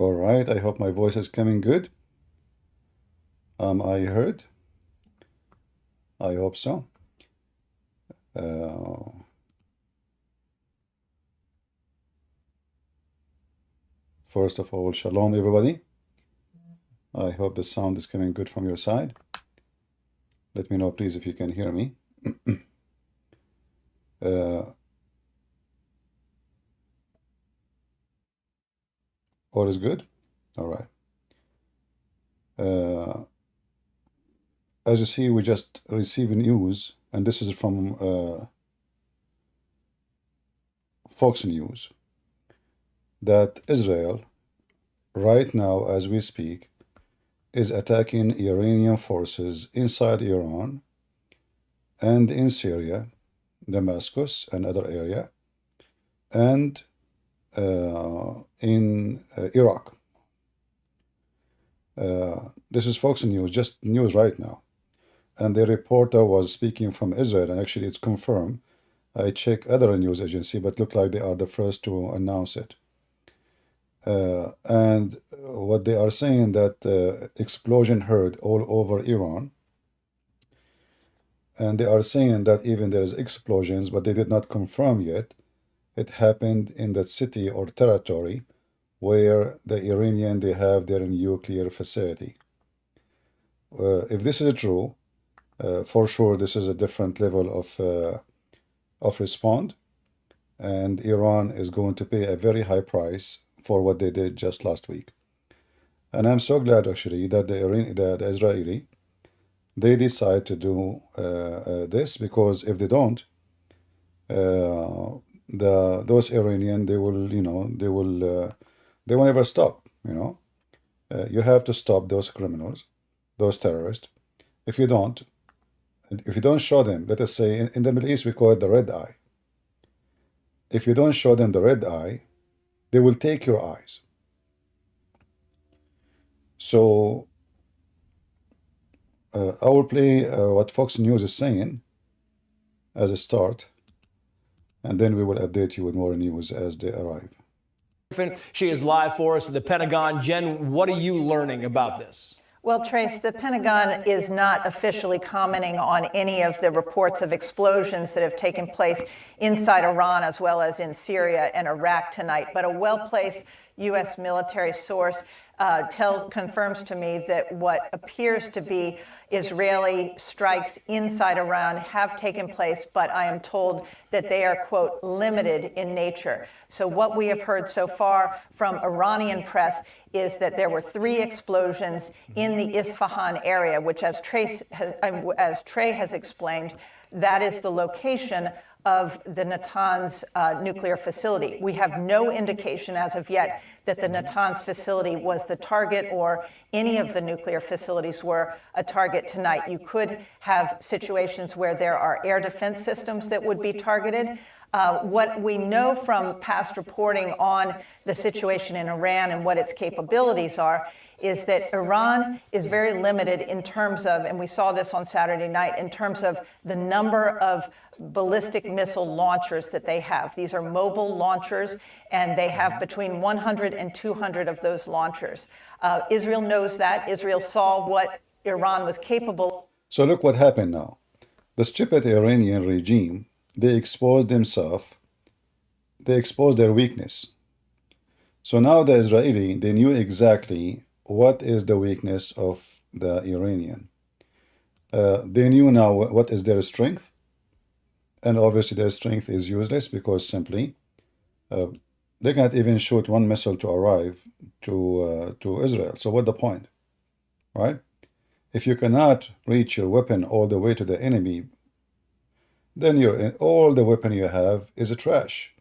All right, I hope my voice is coming good. I heard. I hope so. First of all, shalom, everybody. I hope the sound is coming good from your side. Let me know, please, if you can hear me. All is good? All right. As you see, we just received news, and this is from Fox News, that Israel, right now as we speak, is attacking Iranian forces inside Iran and in Syria, Damascus and other area, and in Iraq. This is Fox News, just news right now. And the reporter was speaking from Israel, and actually it's confirmed. I check other news agency, but look like they are the first to announce it. And what they are saying that explosion heard all over Iran. And they are saying that even there is explosions, but they did not confirm yet. It happened in that city or territory where the Iranian, they have their nuclear facility. If this is true, for sure this is a different level of response, and Iran is going to pay a very high price for what they did just last week. And I'm so glad actually that the Israeli, they decide to do this, because if they don't, those Iranian, they will, they will never stop. You have to stop those criminals, those terrorists. If you don't show them, let us say in the Middle East we call it the red eye. If you don't show them the red eye, they will take your eyes. So I will play what Fox News is saying as a start, and then we will update you with more news as they arrive. She is live for us at the Pentagon. Jen, what are you learning about this? Well, Trace, the Pentagon is not officially commenting on any of the reports of explosions that have taken place inside Iran as well as in Syria and Iraq tonight. But a well-placed U.S. military source confirms to me that what appears to be Israeli strikes inside Iran have taken place, but I am told that they are, quote, limited in nature. So what we have heard so far from Iranian press is that there were 3 explosions in the Isfahan area, which, as Trey has explained, that is the location of the Natanz nuclear facility. We have no indication as of yet that the Natanz facility was the target or any of the nuclear facilities were a target tonight. You could have situations where there are air defense systems that would be targeted. What we know from past reporting on the situation in Iran and what its capabilities are is that Iran is very limited in terms of, and we saw this on Saturday night, in terms of the number of ballistic missile launchers that they have. These are mobile launchers, and they have between 100 and 200 of those launchers. Israel knows that. Israel saw what Iran was capable. So look what happened now. The stupid Iranian regime, they exposed themselves, they exposed their weakness. So now the Israeli, they knew exactly what is the weakness of the Iranian. They knew now what is their strength, and obviously their strength is useless because simply they can't even shoot one missile to arrive to Israel. So what the point, right? If you cannot reach your weapon all the way to the enemy, then all the weapon you have is a trash.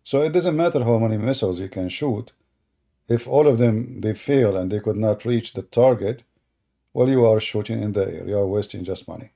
So it doesn't matter how many missiles you can shoot. If all of them, they fail and they could not reach the target, well, you are shooting in the air. You are wasting just money.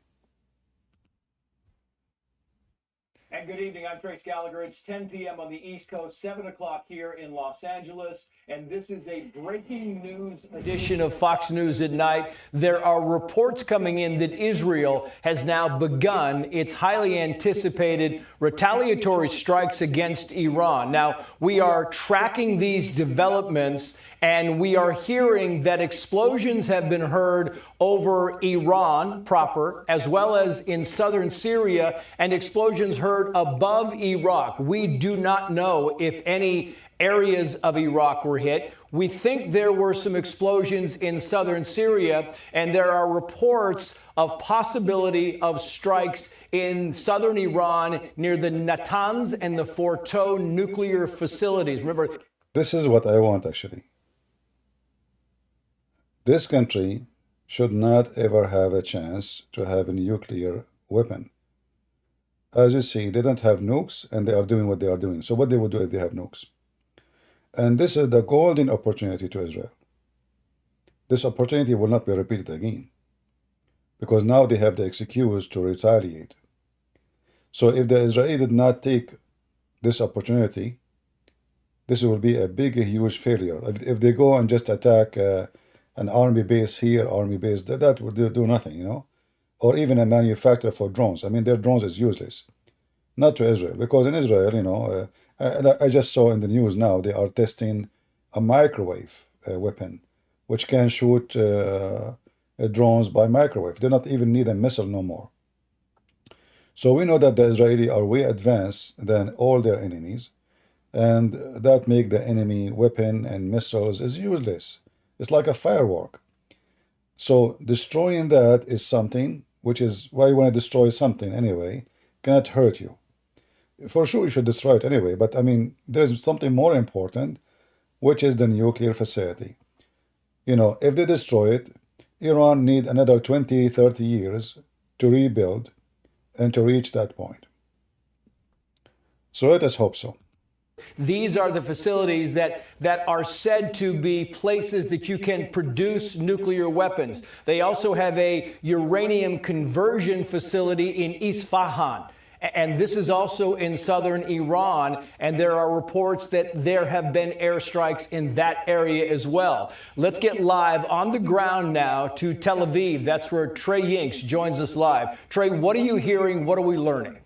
And good evening, I'm Trace Gallagher. It's 10 p.m. on the East Coast, 7 o'clock here in Los Angeles. And this is a breaking news edition of Fox News at Night. There are reports coming in that Israel has now begun its highly anticipated retaliatory strikes against Iran. Now, we are tracking these developments, and we are hearing that explosions have been heard over Iran proper, as well as in southern Syria, and explosions heard above Iraq. We do not know if any areas of Iraq were hit. We think there were some explosions in southern Syria, and there are reports of possibility of strikes in southern Iran near the Natanz and the Fordow nuclear facilities. Remember, This is what I want, actually. This country should not ever have a chance to have a nuclear weapon. As you see, they don't have nukes, and they are doing what they are doing. So what they would do if they have nukes? And this is the golden opportunity to Israel. This opportunity will not be repeated again, because now they have the excuse to retaliate. So if the Israelis did not take this opportunity, this will be a big, huge failure. If they go and just attack an army base here, army base there, that would do nothing, you know, or even a manufacturer for drones. I mean, their drones is useless, not to Israel, because in Israel, you know, I just saw in the news now they are testing a microwave weapon, which can shoot drones by microwave. They don't even need a missile no more. So we know that the Israelis are way advanced than all their enemies, and that make the enemy weapon and missiles is useless. It's like a firework. So destroying that is something, which is why you want to destroy something anyway, cannot hurt you. For sure you should destroy it anyway, but I mean, there's something more important, which is the nuclear facility. You know, if they destroy it, Iran need another 20, 30 years to rebuild and to reach that point. So let us hope so. these are the facilities that are said to be places that you can produce nuclear weapons. They also have a uranium conversion facility in Isfahan. And this is also in southern Iran, and there are reports that there have been airstrikes in that area as well. Let's get live on the ground now to Tel Aviv. That's where Trey Yinks joins us live. Trey, what are you hearing? What are we learning?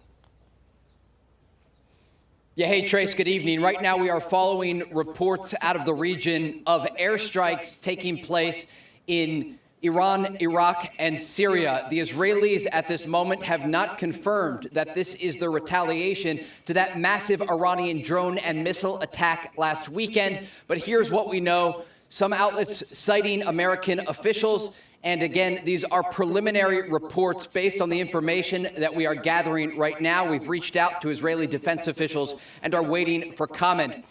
Yeah, hey, Trace, good evening. Right now we are following reports out of the region of airstrikes taking place in Iran, Iraq, and Syria. The Israelis at this moment have not confirmed that this is the retaliation to that massive Iranian drone and missile attack last weekend. But here's what we know. Some outlets citing American officials. And again, these are preliminary reports based on the information that we are gathering right now. We've reached out to Israeli defense officials and are waiting for comment.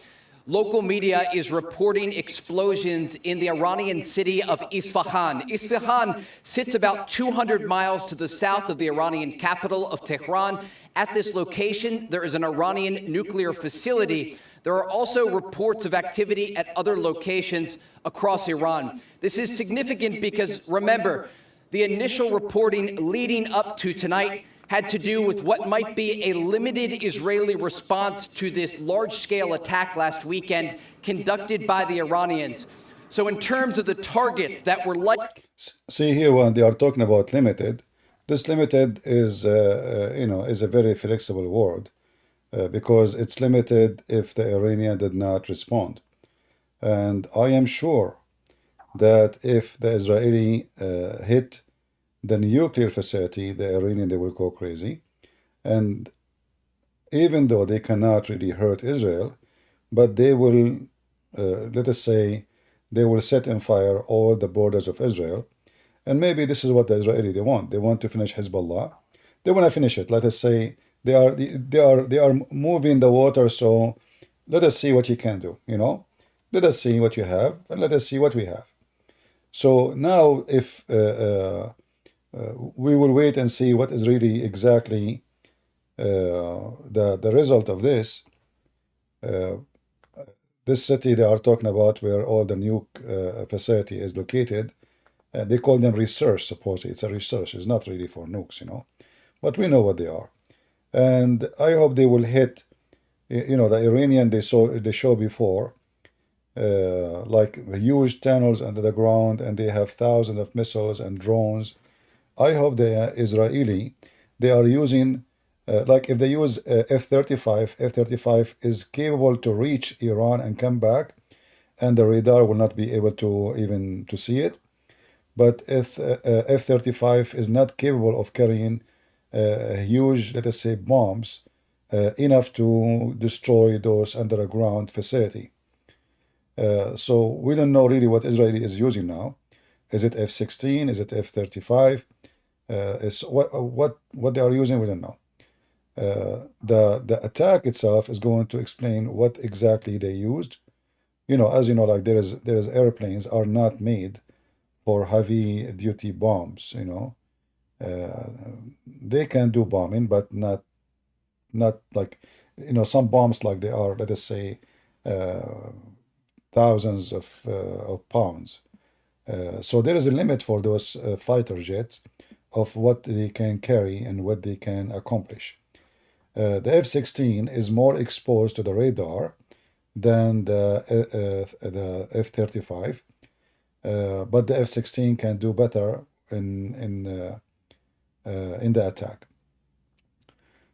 Local media is reporting explosions in the Iranian city of Isfahan. Isfahan sits about 200 miles to the south of the Iranian capital of Tehran. At this location, there is an Iranian nuclear facility. There are also reports of activity at other locations across Iran. This is significant because, remember, the initial reporting leading up to tonight had to do with what might be a limited Israeli response to this large-scale attack last weekend conducted by the Iranians. So in terms of the targets that were See here when they are talking about limited, this limited is, is a very flexible word because it's limited if the Iranian did not respond. And I am sure that if the Israeli hit the nuclear facility, the Iranian, they will go crazy. And even though they cannot really hurt Israel, but they will, let us say, they will set on fire all the borders of Israel. And maybe this is what the Israeli they want. They want to finish Hezbollah. They want to finish it. Let us say they are moving the water. So let us see what you can do. Let us see what you have, and let us see what we have. So now, if we will wait and see what is really exactly the result of this. This city they are talking about, where all the nuke facility is located, they call them research. Supposedly, it's a research. It's not really for nukes, but we know what they are. And I hope they will hit, you know, the Iranian they show before, like huge tunnels under the ground, and they have thousands of missiles and drones. I hope the Israeli, they are using, like if they use F-35, F-35 is capable to reach Iran and come back, and the radar will not be able to even to see it. But if F-35 is not capable of carrying huge, let us say, bombs, enough to destroy those underground facility. So we don't know really what Israel is using now. Is it F-16? Is it F-35? Is what they are using? We don't know. The attack itself is going to explain what exactly they used. You know, as you know, like there is airplanes are not made for heavy duty bombs. You know, they can do bombing, but not like, you know, some bombs like they are, let us say, thousands of pounds. So there is a limit for those fighter jets of what they can carry and what they can accomplish. The F-16 is more exposed to the radar than the F-35, but the F-16 can do better in the attack.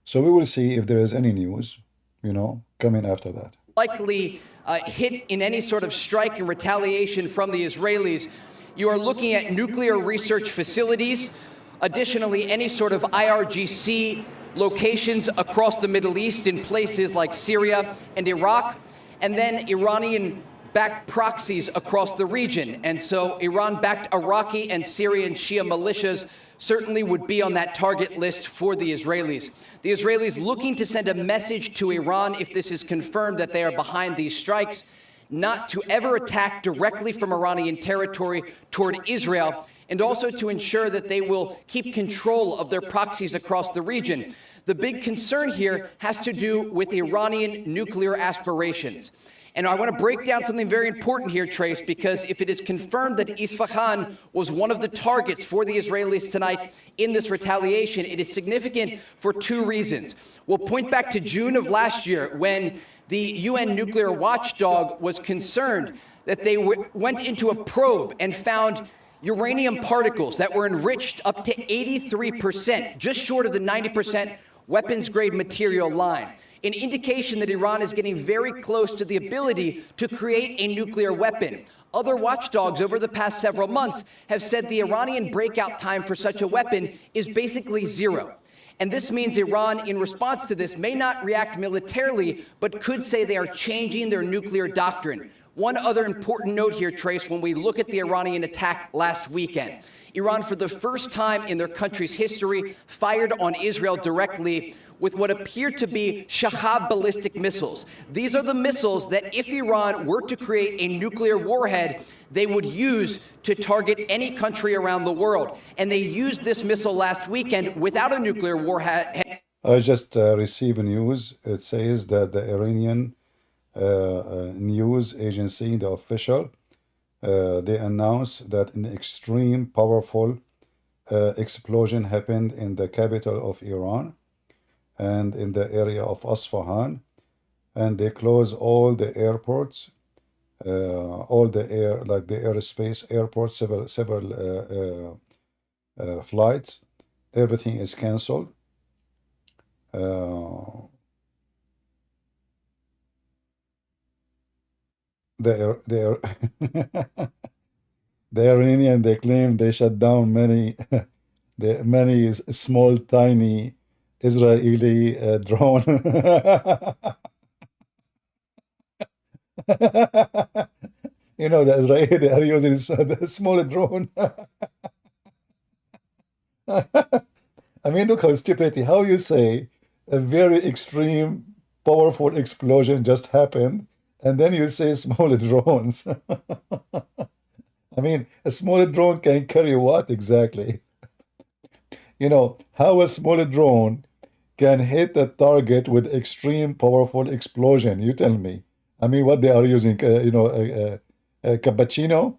So we will see if there is any news, you know, coming after that. Likely hit in any sort of strike and retaliation from the Israelis. You are looking at nuclear research facilities, additionally any sort of IRGC locations across the Middle East in places like Syria and Iraq, and then Iranian-backed proxies across the region. And so Iran-backed Iraqi and Syrian Shia militias certainly would be on that target list for the Israelis. The Israelis looking to send a message to Iran, if this is confirmed that they are behind these strikes, not to ever attack directly from Iranian territory toward Israel, and also to ensure that they will keep control of their proxies across the region. The big concern here has to do with Iranian nuclear aspirations. And I want to break down something very important here, Trace, because if it is confirmed that Isfahan was one of the targets for the Israelis tonight in this retaliation, it is significant for two reasons. We'll point back to June of last year when the UN nuclear watchdog was concerned that they went into a probe and found uranium particles that were enriched up to 83%, just short of the 90% weapons-grade material line. An indication that Iran is getting very close to the ability to create a nuclear weapon. Other watchdogs over the past several months have said the Iranian breakout time for such a weapon is basically zero. And this means Iran, in response to this, may not react militarily, but could say they are changing their nuclear doctrine. One other important note here, Trace, when we look at the Iranian attack last weekend. Iran, for the first time in their country's history, fired on Israel directly with what appear to be Shihab ballistic missiles. These are the missiles that if Iran were to create a nuclear warhead, they would use to target any country around the world. And they used this missile last weekend without a nuclear warhead. I just received news. It says that the Iranian news agency, the official, they announced that an extreme powerful explosion happened in the capital of Iran and in the area of Isfahan, and they closed all the airports, all the air, like the aerospace airports, several flights. Everything is canceled. The the Iranian, they claim they shut down many many small tiny Israeli drone. You know, the Israeli, they are using the small drone. I mean, look how stupidity. How you say a very extreme, powerful explosion just happened, and then you say small drones. I mean, a small drone can carry what exactly? You know, how a small drone can hit a target with extreme powerful explosion? You tell me. I mean, what they are using, cappuccino?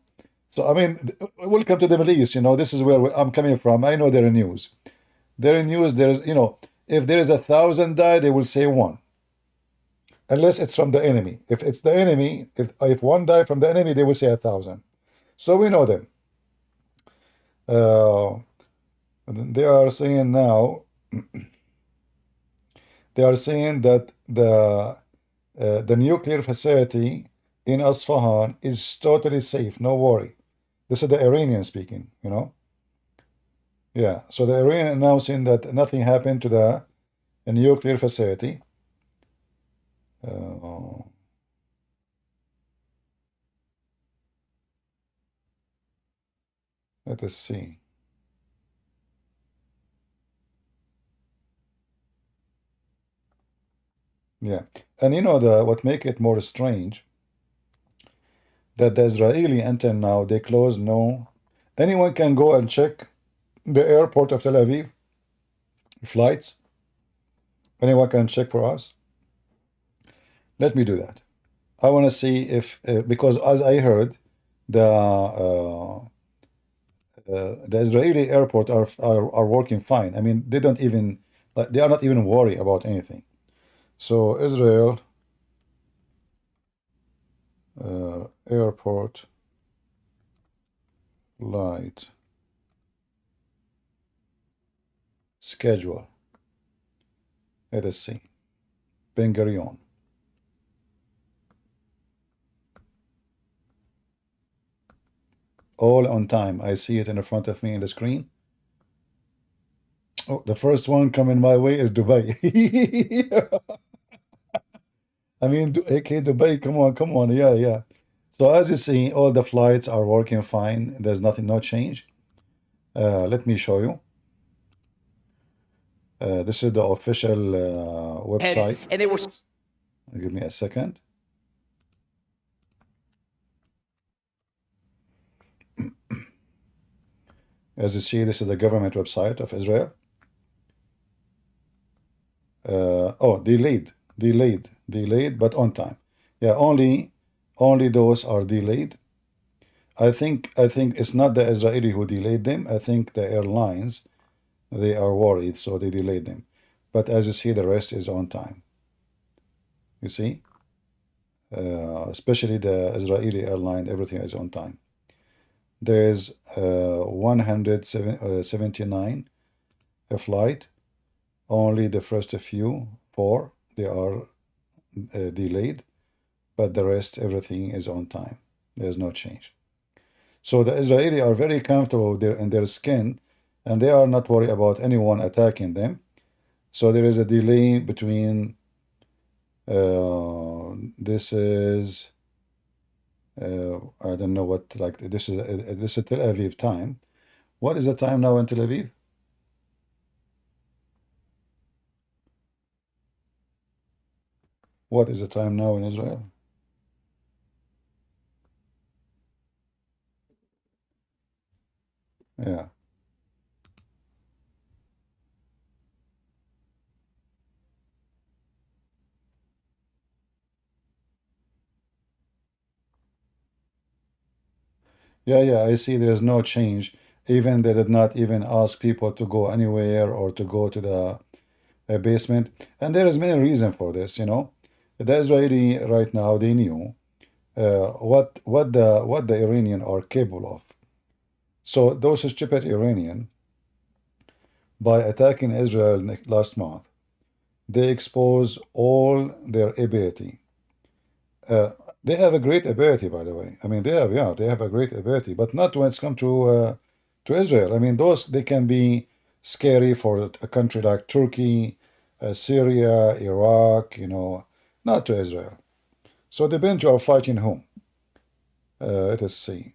So, I mean, welcome to the Middle East. You know, this is where I'm coming from. I know their news. Their news, there's, you know, if there is 1,000 die, they will say one. Unless it's from the enemy. If it's the enemy, if one die from the enemy, they will say 1,000. So we know them. They are saying now, they are saying that the nuclear facility in Isfahan is totally safe, no worry. This is the Iranian speaking, you know. Yeah, so the Iranian announcing that nothing happened to the nuclear facility. Let us see. Yeah, and you know what make it more strange, that the Israeli until now they close no, anyone can go and check the airport of Tel Aviv flights. Anyone can check for us. Let me do that. I want to see if because as I heard, the Israeli airport are working fine. I mean, they don't even they are not even worried about anything. So Israel airport flight schedule. Let us see. Ben Gurion. All on time. I see it in the front of me in the screen. Oh, the first one coming my way is Dubai. I mean, okay, Dubai, come on, yeah. So as you see, all the flights are working fine. There's nothing, no change. Let me show you. This is the official website. And they were. Give me a second. As you see, this is the government website of Israel. Oh, delayed, but on time. Yeah, only those are delayed. I think it's not the Israeli who delayed them. I think the airlines, they are worried, so they delayed them. But as you see, the rest is on time. You see, especially the Israeli airline, everything is on time. There is 179 a flight. Only the first few, 4, they are delayed, but the rest, everything is on time. There's no change. So the Israeli are very comfortable in their skin, and they are not worried about anyone attacking them. So there is a delay between, this is, I don't know what, like this is Tel Aviv time. What is the time now in Tel Aviv? What is the time now in Israel? Yeah. Yeah, I see there's no change. Even they did not even ask people to go anywhere or to go to the basement. And there is many reason for this, you know. The Israeli right now, they knew what the Iranian are capable of. So those stupid Iranian, by attacking Israel last month, they expose all their ability. They have a great ability, by the way. I mean, they have a great ability, but not when it's come to Israel. I mean, they can be scary for a country like Turkey, Syria, Iraq, you know, not to Israel. So the Benj are fighting whom? Let us see.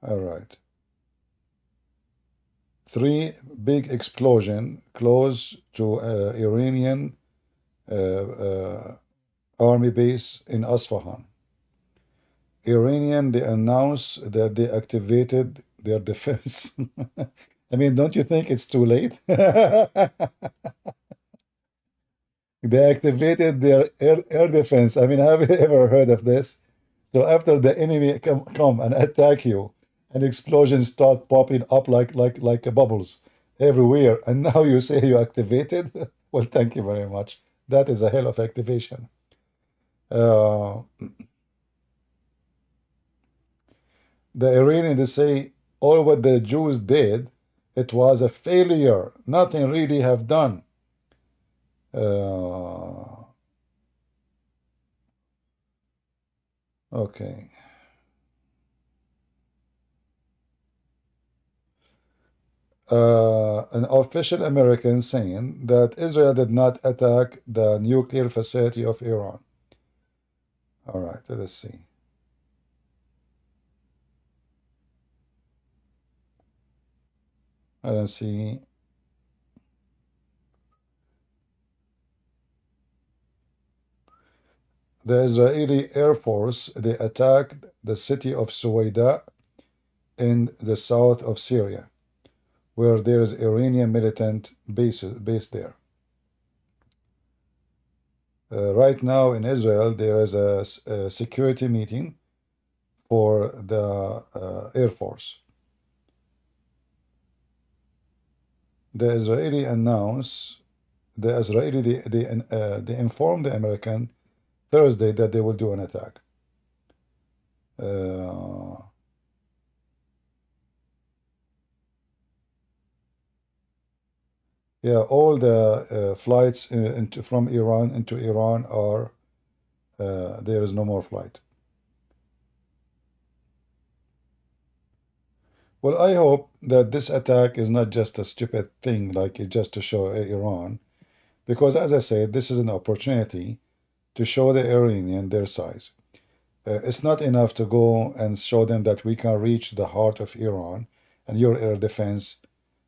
All right. 3 big explosion close to Iranian army base in Isfahan. Iranian, they announced that they activated their defense. I mean, don't you think it's too late? They activated their air defense. I mean, have you ever heard of this? So after the enemy come and attack you, and explosions start popping up like bubbles everywhere. And now you say you activated? Well, thank you very much. That is a hell of activation. The Iranians say all what the Jews did, it was a failure. Nothing really have done. Okay. An official American saying that Israel did not attack the nuclear facility of Iran. All right, let us see. I don't see. The Israeli Air Force, they attacked the city of Suwaida in the south of Syria, where there is Iranian militant base there. Right now in Israel, there is a security meeting for the Air Force. The Israeli announced, they informed the American Thursday that they will do an attack. Yeah, all the flights from Iran into Iran are, there is no more flight. Well, I hope that this attack is not just a stupid thing, like it just to show Iran, because as I said, this is an opportunity to show the Iranian their size. It's not enough to go and show them that we can reach the heart of Iran and your air defense.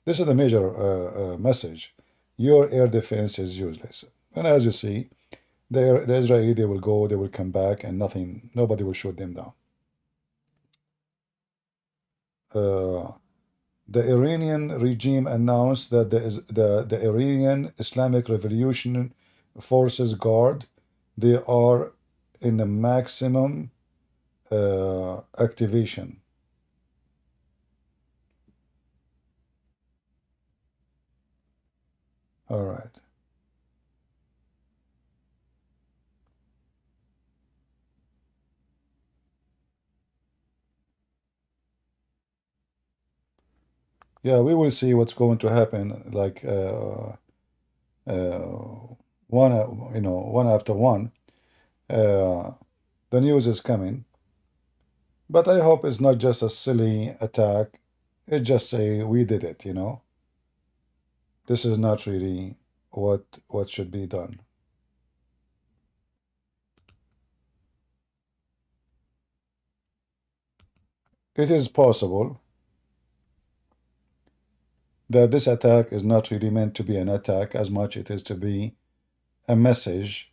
This is the major message. Your air defense is useless. And as you see, the Israeli, they will go, they will come back, and nobody will shoot them down. The Iranian regime announced that the Iranian Islamic Revolution Forces Guard, they are in the maximum activation. All right. Yeah, we will see what's going to happen, like one after one. The news is coming, but I hope it's not just a silly attack. It just say we did it, you know. This is not really what should be done. It is possible that this attack is not really meant to be an attack as much it is to be a message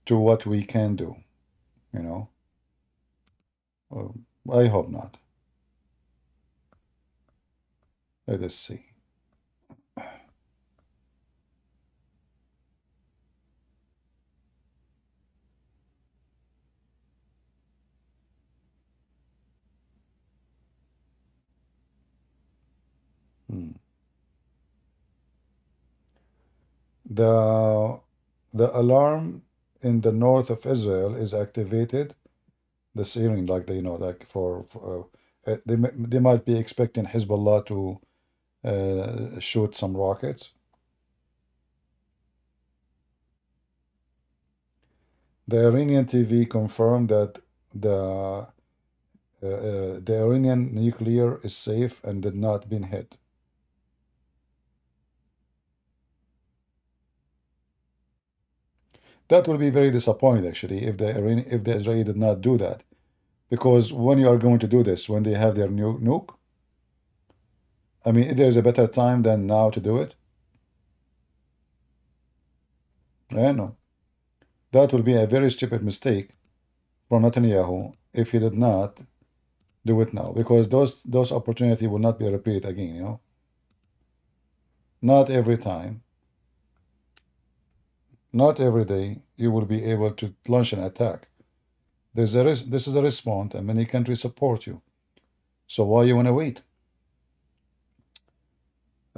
to what we can do, you know. I hope not. Let us see. The alarm in the north of Israel is activated this evening, like like they might be expecting Hezbollah to shoot some rockets. The Iranian TV confirmed that the Iranian nuclear is safe and did not been hit. That will be very disappointing, actually, if the Israeli did not do that, because when you are going to do this, when they have their nuke, I mean, there is a better time than now to do it. I know. That will be a very stupid mistake from Netanyahu if he did not do it now, because those opportunities will not be repeated again, you know. Not every time. Not every day you will be able to launch an attack. This is a response, and many countries support you. So why you want to wait?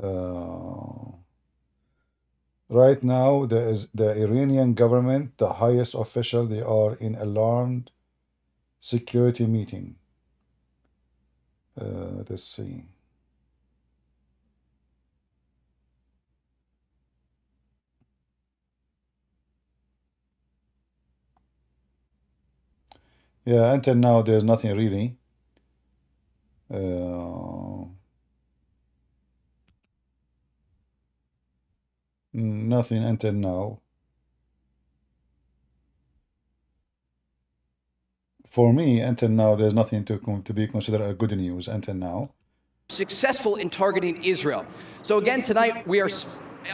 Uh, right now, there is the Iranian government, the highest official, they are in alarmed security meeting. Let's see. Yeah, until now, there's nothing really. Nothing until now. For me, until now, there's nothing to be considered a good news until now. Successful in targeting Israel. So again, tonight we are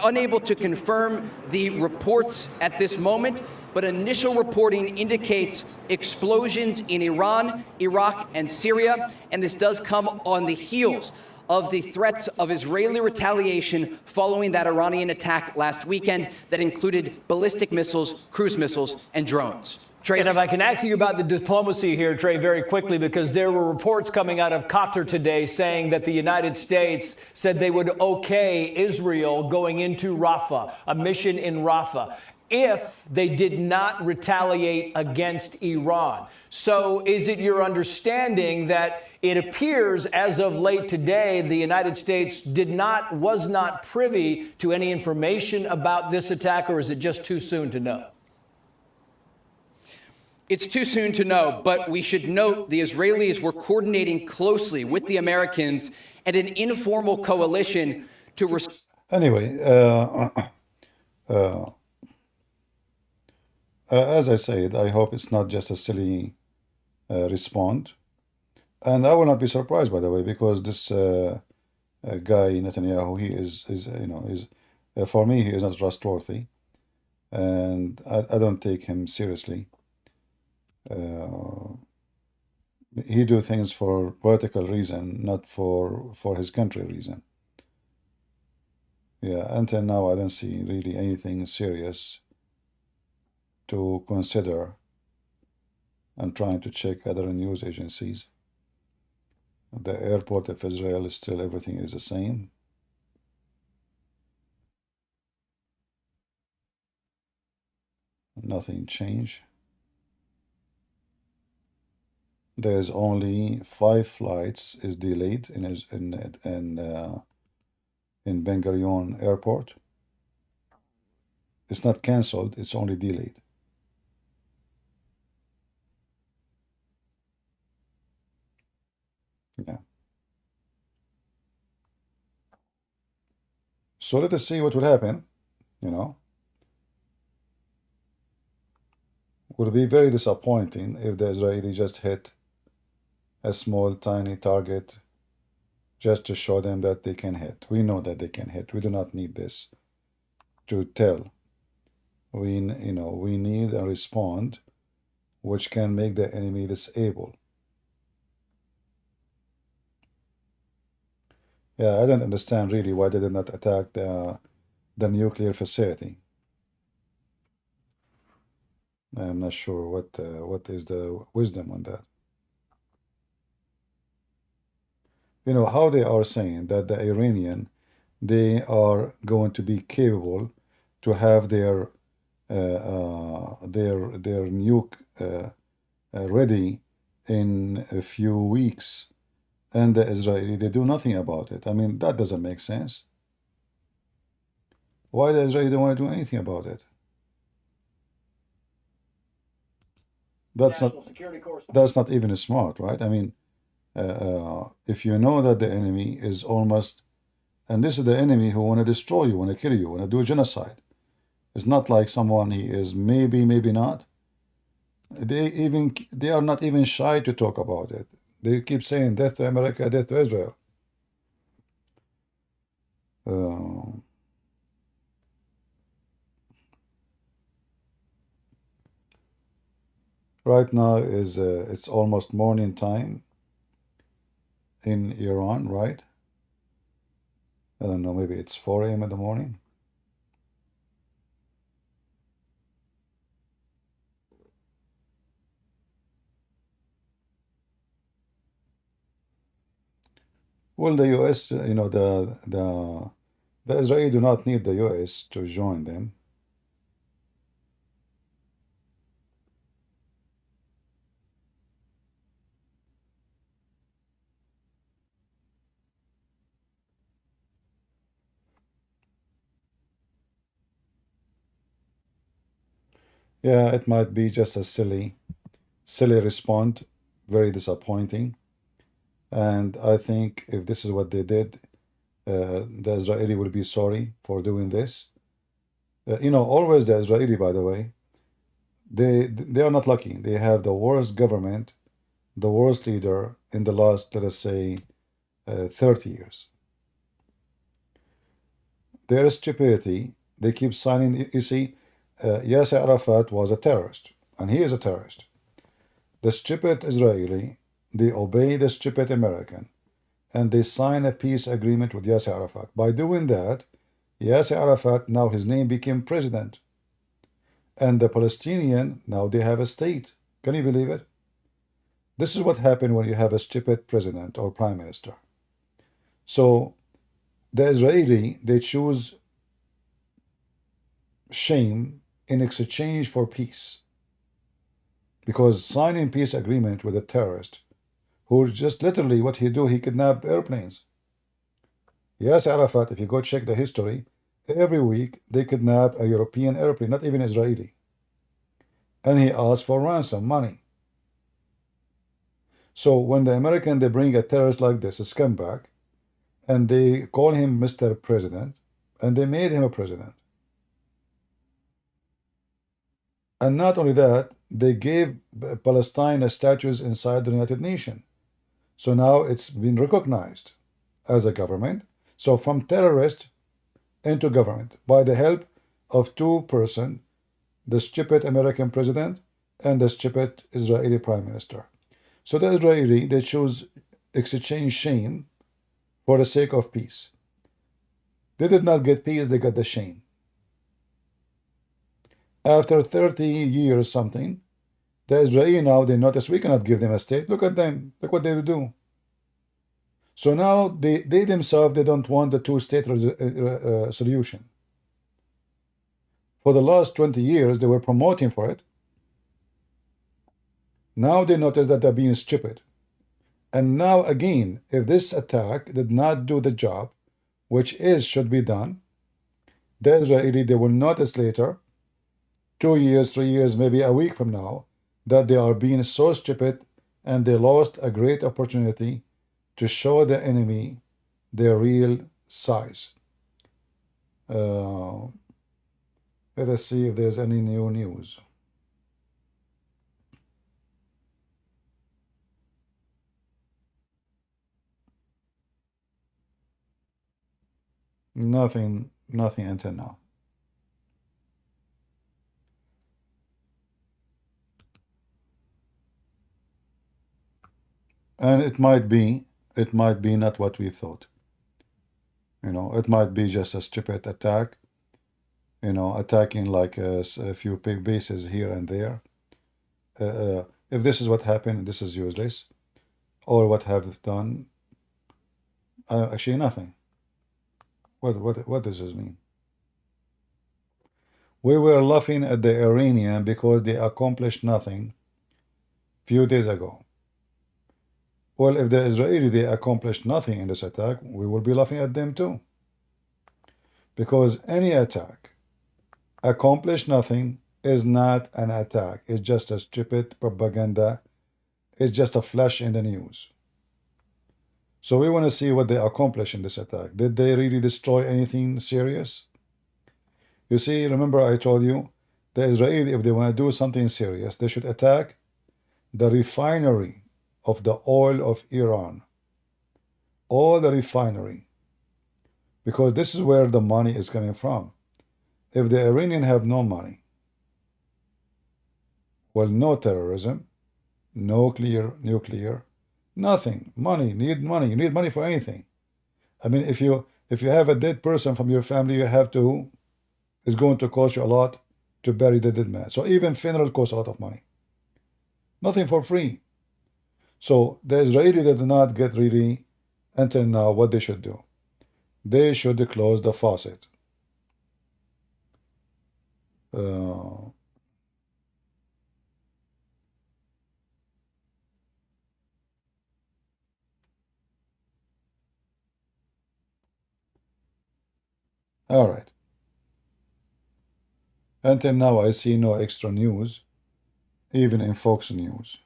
unable to confirm the reports at this moment, but initial reporting indicates explosions in Iran, Iraq, and Syria, and this does come on the heels of the threats of Israeli retaliation following that Iranian attack last weekend that included ballistic missiles, cruise missiles, and drones. Trace. And if I can ask you about the diplomacy here, Trey, very quickly, because there were reports coming out of Qatar today saying that the United States said they would okay Israel going into Rafah, a mission in Rafah, if they did not retaliate against Iran. So is it your understanding that it appears as of late today, the United States was not privy to any information about this attack, or is it just too soon to know? It's too soon to know, but we should note the Israelis were coordinating closely with the Americans and an informal coalition to... Anyway, as I said, I hope it's not just a silly response. And I will not be surprised, by the way, because this guy, Netanyahu, he is for me, he is not trustworthy. And I don't take him seriously. He do things for political reason, not for his country reason. Yeah, until now I don't see really anything serious to consider. I'm trying to check other news agencies. The airport of Israel is still, everything is the same. Nothing changed. There's only 5 flights is delayed in Ben Gurion Airport. It's not canceled, it's only delayed. Yeah. So let us see what will happen, you know. Would be very disappointing if the Israeli just hit a small, tiny target just to show them that they can hit. We know that they can hit. We do not need this to tell. We need a respond which can make the enemy disabled. Yeah, I don't understand really why they did not attack the nuclear facility. I'm not sure what is the wisdom on that. You know how they are saying that the Iranian, they are going to be capable to have their nuke ready in a few weeks, and the Israeli, they do nothing about it. I mean, that doesn't make sense. Why the Israeli don't want to do anything about it? That's not even smart, right? I mean, if you know that the enemy is almost, and this is the enemy who want to destroy you, want to kill you, want to do genocide. It's not like someone he is maybe not. They are not even shy to talk about it. They keep saying death to America, death to Israel. Right now is it's almost morning time in Iran, right? I don't know, maybe it's 4 a.m. in the morning. Well, the U.S., the Israeli do not need the U.S. to join them. Yeah, it might be just a silly response, very disappointing. And I think if this is what they did, the Israeli will be sorry for doing this. Always the Israeli, by the way, they are not lucky. They have the worst government, the worst leader in the last, let us say, 30 years. Their stupidity, they keep signing. You see, Yasser Arafat was a terrorist, and he is a terrorist. The stupid Israeli, they obey the stupid American, and they sign a peace agreement with Yasser Arafat. By doing that, Yasser Arafat, now his name became president. And the Palestinian, now they have a state. Can you believe it? This is what happened when you have a stupid president or prime minister. So the Israeli, they choose shame in exchange for peace. Because signing peace agreement with a terrorist, who just literally what he do, he kidnap airplanes. Yes, Arafat, if you go check the history, every week they kidnap a European airplane, not even Israeli. And he asked for ransom money. So when the American, they bring a terrorist like this, a scumbag, and they call him Mr. President, and they made him a president. And not only that, they gave Palestine a status inside the United Nations. So now it's been recognized as a government. So from terrorist into government by the help of two persons, the stupid American president and the stupid Israeli prime minister. So the Israeli, they choose exchange shame for the sake of peace. They did not get peace, they got the shame. After 30 years something, the Israeli now, they notice we cannot give them a state. Look at them. Look what they will do. So now they themselves, they don't want the two-state solution. For the last 20 years, they were promoting for it. Now they notice that they're being stupid. And now again, if this attack did not do the job, which should be done, the Israeli, they will notice later, 2 years, 3 years, maybe a week from now, that they are being so stupid and they lost a great opportunity to show the enemy their real size. Let us see if there's any new news. Nothing until now. And it might be not what we thought. It might be just a stupid attack, attacking like a few big bases here and there. If this is what happened, this is useless. Or what have done, actually nothing. What does this mean? We were laughing at the Iranian because they accomplished nothing few days ago. Well, if the Israeli, they accomplished nothing in this attack, we will be laughing at them too. Because any attack accomplished nothing is not an attack. It's just a stupid propaganda. It's just a flash in the news. So we want to see what they accomplished in this attack. Did they really destroy anything serious? You see, remember I told you, the Israeli, if they want to do something serious, they should attack the refinery of the oil of Iran. All the refinery. Because this is where the money is coming from. If the Iranians have no money, well, no terrorism, no nuclear, nothing. Money, need money. You need money for anything. I mean, if you have a dead person from your family, you have to, it's going to cost you a lot to bury the dead man. So even funeral costs a lot of money. Nothing for free. So the Israeli did not get really until now, what they should do? They should close the faucet. All right. Until now, I see no extra news, even in Fox News.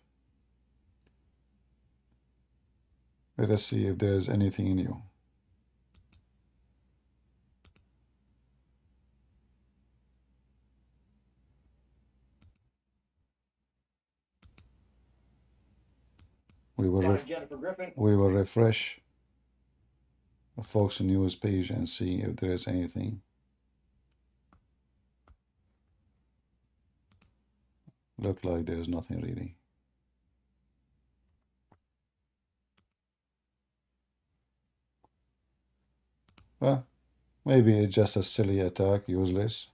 Let us see if there's anything new. We will refresh the Fox News page and see if there is anything. Look like there's nothing really. Well, maybe it's just a silly attack, useless.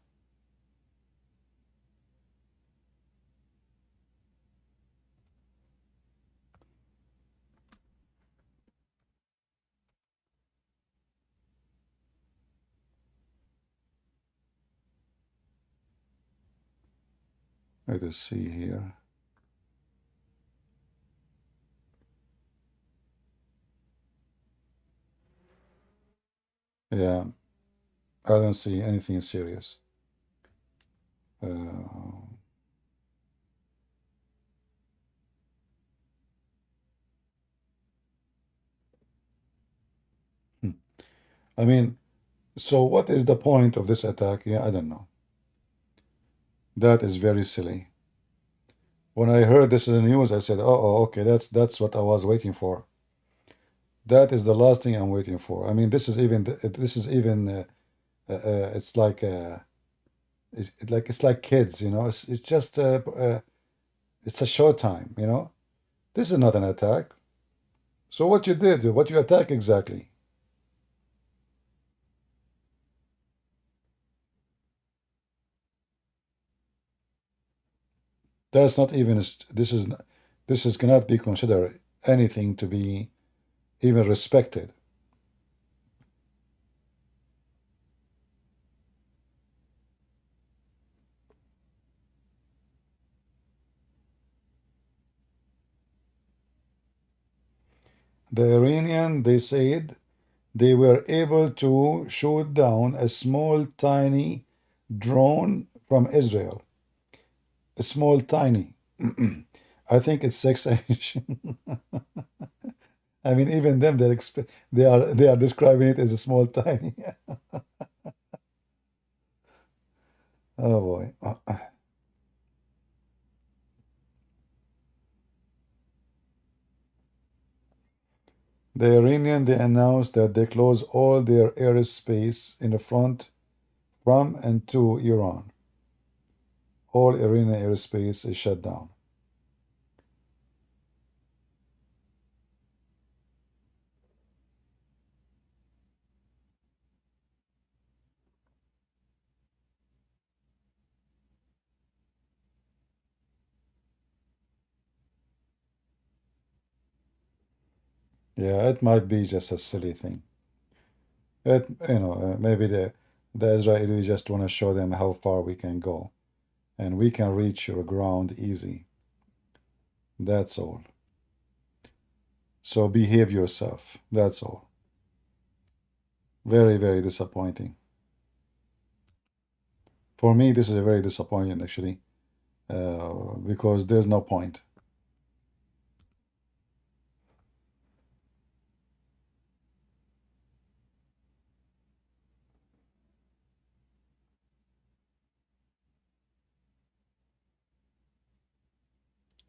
Let us see here. Yeah, I don't see anything serious. I mean, so what is the point of this attack? Yeah, I don't know. That is very silly. When I heard this in the news, I said, "Oh, okay, that's what I was waiting for. That is the last thing I'm waiting for." I mean, this is even it's like it's like kids, you know. It's just it's a short time, you know. This is not an attack. So what you did, what you attack exactly? That's not even this is cannot be considered anything to be even respected. The Iranian, they said they were able to shoot down a small tiny drone from Israel. A small tiny. I think it's 6 inch. I mean, even them, they are describing it as a small tiny. Oh boy. The Iranian, they announced that they close all their airspace in the front from and to Iran. All Iranian airspace is shut down. Yeah, it might be just a silly thing. Maybe the Israelis just want to show them how far we can go, and we can reach your ground easy. That's all. So behave yourself. That's all. Very, very disappointing. For me, this is a very disappointing actually, because there's no point.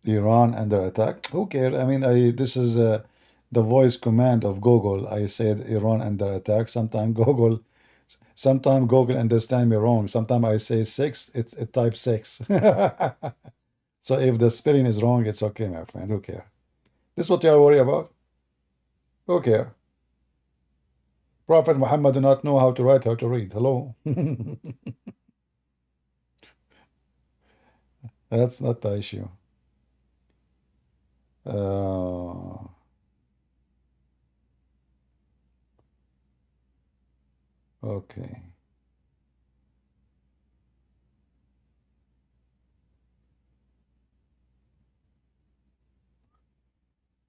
Iran under attack. Who cares? I mean, this is the voice command of Google. I said Iran under attack. Sometimes Google understand me wrong. Sometimes I say 6, it types 6. So if the spelling is wrong, it's okay, my friend. Who cares? This is what you are worried about? Who cares? Prophet Muhammad do not know how to write, how to read. Hello? That's not the issue. Okay.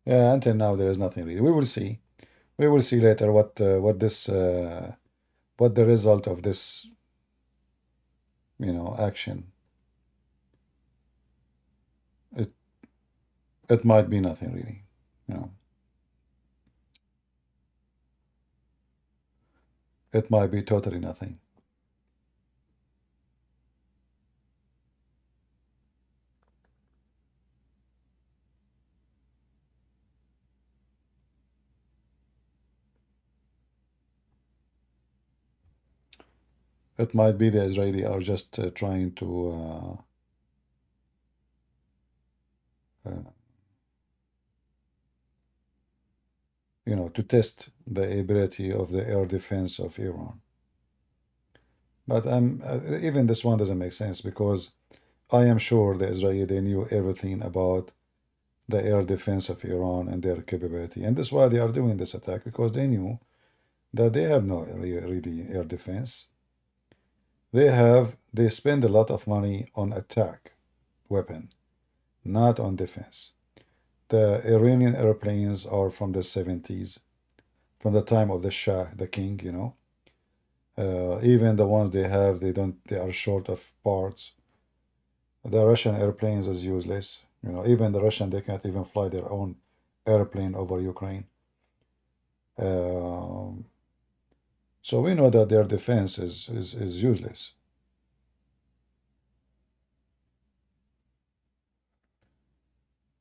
Yeah, until now there is nothing really. We will see. We will see later what the result of this, action. It it might be nothing really. It might be totally nothing. It might be the Israeli are just trying to to test the ability of the air defense of Iran. But even this one doesn't make sense because I am sure the Israeli they knew everything about the air defense of Iran and their capability, and that's why they are doing this attack because they knew that they have no really air defense. They spend a lot of money on attack weapon, not on defense. The Iranian airplanes are from the 70s, from the time of the Shah, the king, even the ones they have, they are short of parts. The Russian airplanes is useless. Even the Russian, they can't even fly their own airplane over Ukraine. So we know that their defense is useless.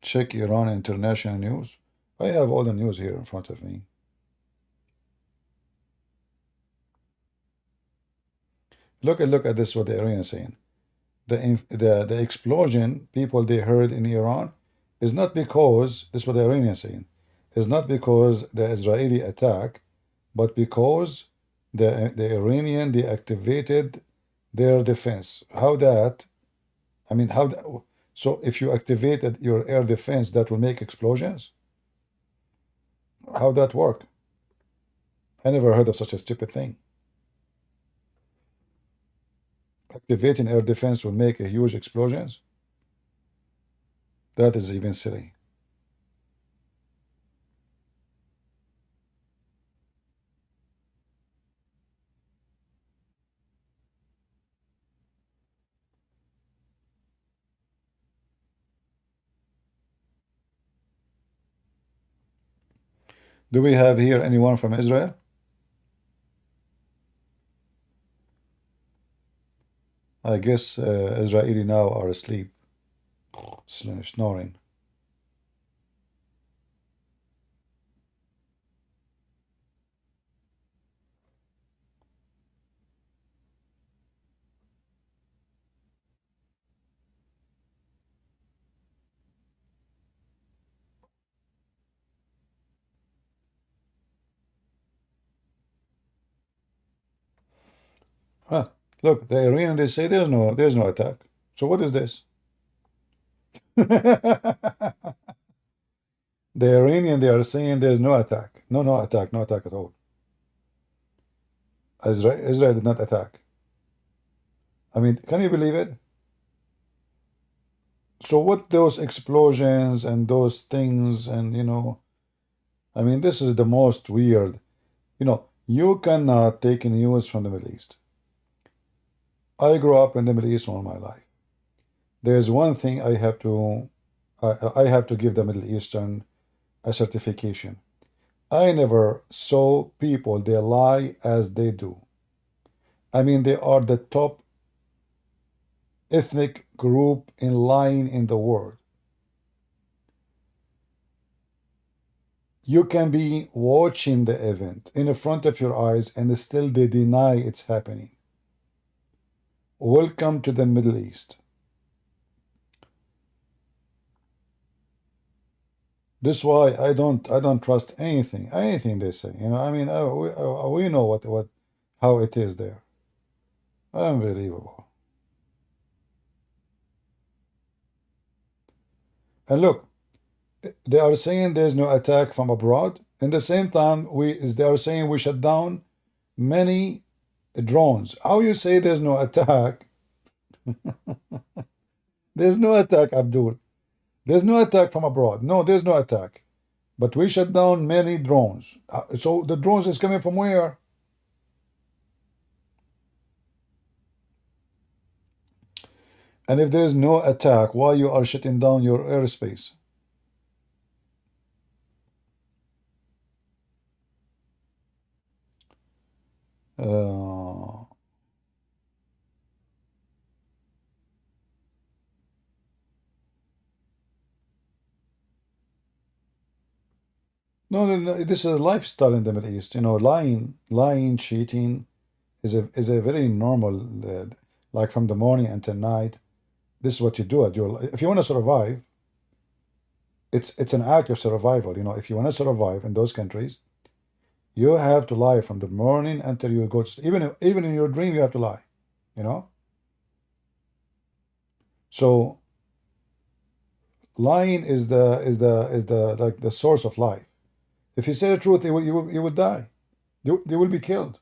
Check Iran international news. I have all the news here in front of me. Look at this, what the Iranians saying. The explosion people they heard in Iran is not because, this is what the Iranians saying, is not because the Israeli attack, but because the Iranian they activated their defense. How that? I mean, how that, so if you activated your air defense, that will make explosions? How that work? I never heard of such a stupid thing. Activating air defense will make a huge explosions? That is even silly. Do we have here anyone from Israel? I guess Israeli now are asleep, snoring. Huh. Look, the Iranian they say there's no attack. So what is this? The Iranian they are saying there's no attack. No attack, no attack at all. Israel did not attack. I mean, can you believe it? So what those explosions and those things and I mean this is the most weird. You cannot take news from the Middle East. I grew up in the Middle East all my life. There's one thing I have to give the Middle Eastern a certification. I never saw people they lie as they do. I mean, they are the top ethnic group in lying in the world. You can be watching the event in front of your eyes and still they deny it's happening. Welcome to the Middle East. This is why I don't trust anything they say. I mean, we know how it is there. Unbelievable. And look, they are saying there's no attack from abroad. In the same time, they are saying we shut down many drones. How you say there's no attack? There's no attack, Abdul. There's no attack from abroad. No, there's no attack. But we shut down many drones. So the drones is coming from where? And if there is no attack, why you are shutting down your airspace? Uh, no, this is a lifestyle in the Middle East. You know, lying, cheating is a very normal, like from the morning until night. This is what you do at your. If you want to survive, it's an act of survival. You know, if you want to survive in those countries, you have to lie from the morning until you go to sleep. Even in your dream, you have to lie. You know. So lying is the like the source of life. If you say the truth, you will die. You will be killed.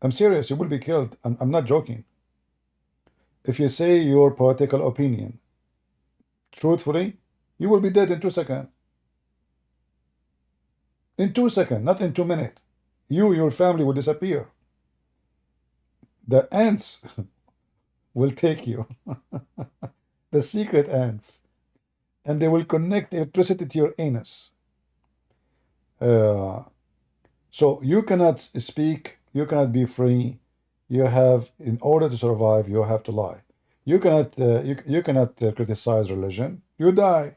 I'm serious. You will be killed. I'm not joking. If you say your political opinion truthfully, you will be dead in 2 seconds. In 2 seconds, not in 2 minutes. Your family will disappear. The ants will take you. The secret ants. And they will connect electricity to your anus. So you cannot speak, you cannot be free. You have, in order to survive, you have to lie. You cannot criticize religion, you die.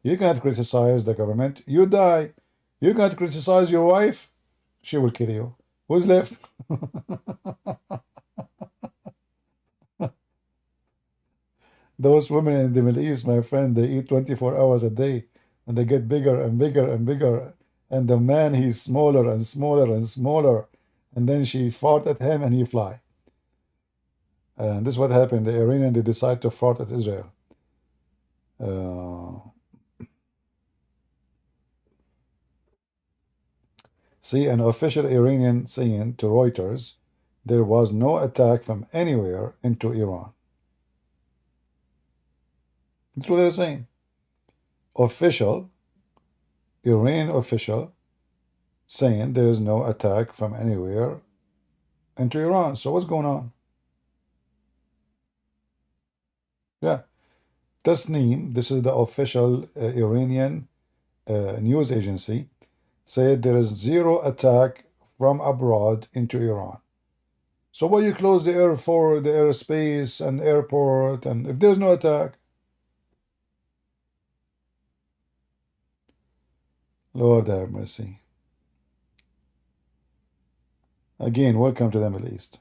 You cannot criticize the government, you die. You cannot criticize your wife, she will kill you. Who's left? Those women in the Middle East, my friend, they eat 24 hours a day, and they get bigger and bigger and bigger. And the man, he's smaller and smaller and smaller. And then she fought at him and he fly. And this is what happened. The Iranian, they decide to fought at Israel. See, an official Iranian saying to Reuters, there was no attack from anywhere into Iran. That's what they're saying. Official, Iranian official, saying there is no attack from anywhere into Iran. So what's going on? Yeah. Tasneem, this is the official Iranian news agency, said there is zero attack from abroad into Iran. So why you close the airport, the airspace and airport, and if there's no attack? Lord have mercy. Again, welcome to the Middle East.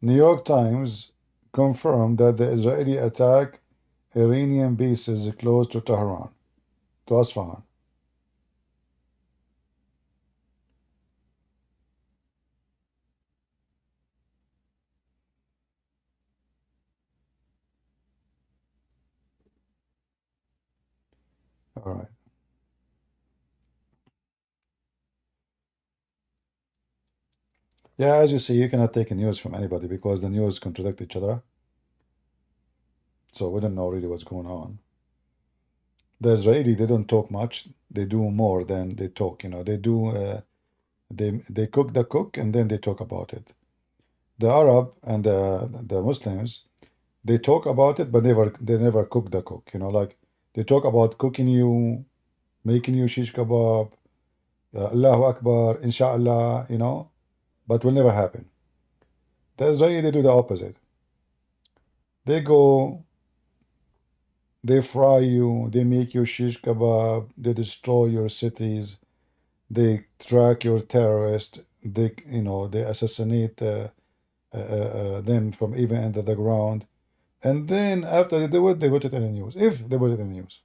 New York Times confirmed that the Israeli attack Iranian bases close to Tehran, to Asfahan. All right. Yeah, as you see, you cannot take news from anybody because the news contradict each other. So we don't know really what's going on. The Israeli, they don't talk much. They do more than they talk. You know, they do. They cook the cook and then they talk about it. The Arab and the Muslims, they talk about it, but they never cook the cook. You know, like they talk about cooking you, making you shish kebab, Allahu Akbar, Inshallah. You know, but will never happen. The Israeli, they do the opposite. They go, they fry you, they make you shish kebab, they destroy your cities, they track your terrorists, they they assassinate them from even under the ground, and then after they do it, they put it in the news. If they put it in the news.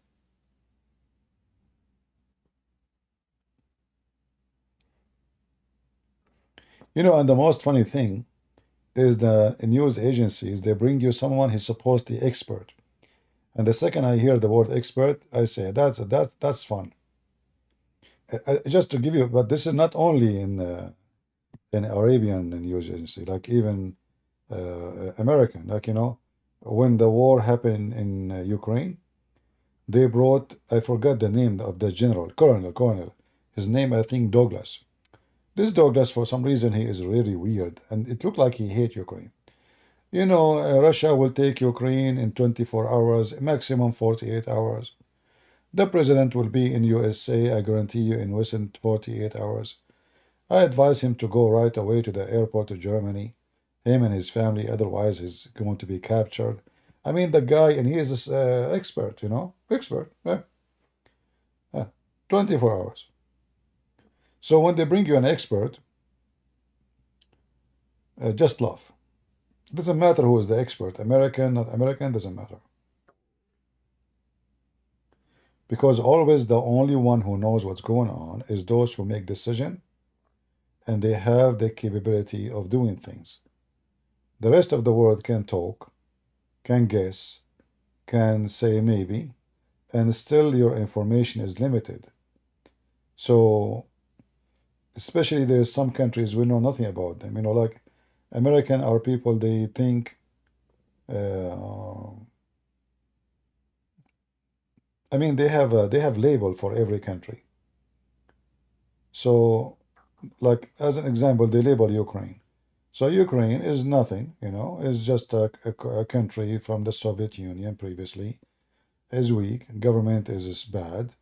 You know, and the most funny thing, is the news agencies, they bring you someone who's supposed to be expert. And the second I hear the word expert, I say, that's fun. Just to give you, but this is not only in Arabian news agency, like even American, like, when the war happened in Ukraine, they brought, I forgot the name of the general, colonel. His name, I think, Douglas. This Douglas, for some reason, he is really weird, and it looked like he hate Ukraine. Russia will take Ukraine in 24 hours, maximum 48 hours. The president will be in USA, I guarantee you, in within 48 hours. I advise him to go right away to the airport to Germany, him and his family, otherwise he's going to be captured. I mean, the guy, and he is an expert, expert, yeah. 24 hours. So when they bring you an expert, just laugh. It doesn't matter who is the expert, American, not American, doesn't matter. Because always the only one who knows what's going on is those who make decision, and they have the capability of doing things. The rest of the world can talk, can guess, can say maybe, and still your information is limited. So, especially there's some countries we know nothing about them. Like American, our people, they think, they have label for every country. So, like as an example, they label Ukraine. So Ukraine is nothing, is just a country from the Soviet Union previously, is weak, government is bad,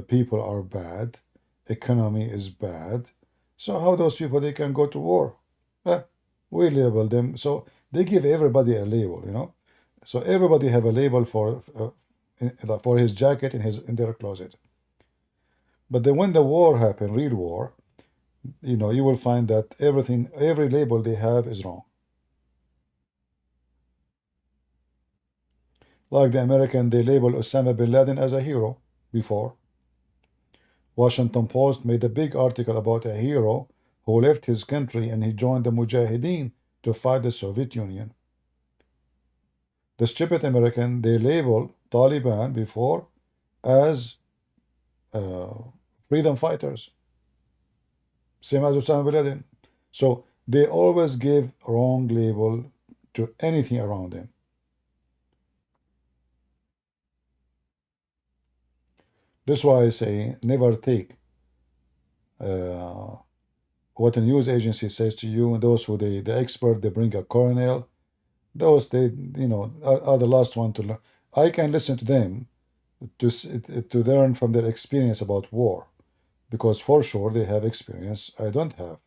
people are bad, economy is bad. So how those people, they can go to war? We label them. So they give everybody a label, So everybody have a label for his jacket in their closet. But then when the war happened, real war, you will find that every label they have is wrong. Like the American, they label Osama bin Laden as a hero before. Washington Post made a big article about a hero who left his country and he joined the Mujahideen to fight the Soviet Union. The stupid American, they label Taliban before as freedom fighters. Same as Osama bin Laden. So they always give wrong label to anything around them. That's why I say never take what a news agency says to you, and those who the expert, they bring a colonel, those they are the last one to learn. I can listen to them to learn from their experience about war, because for sure they have experience I don't have.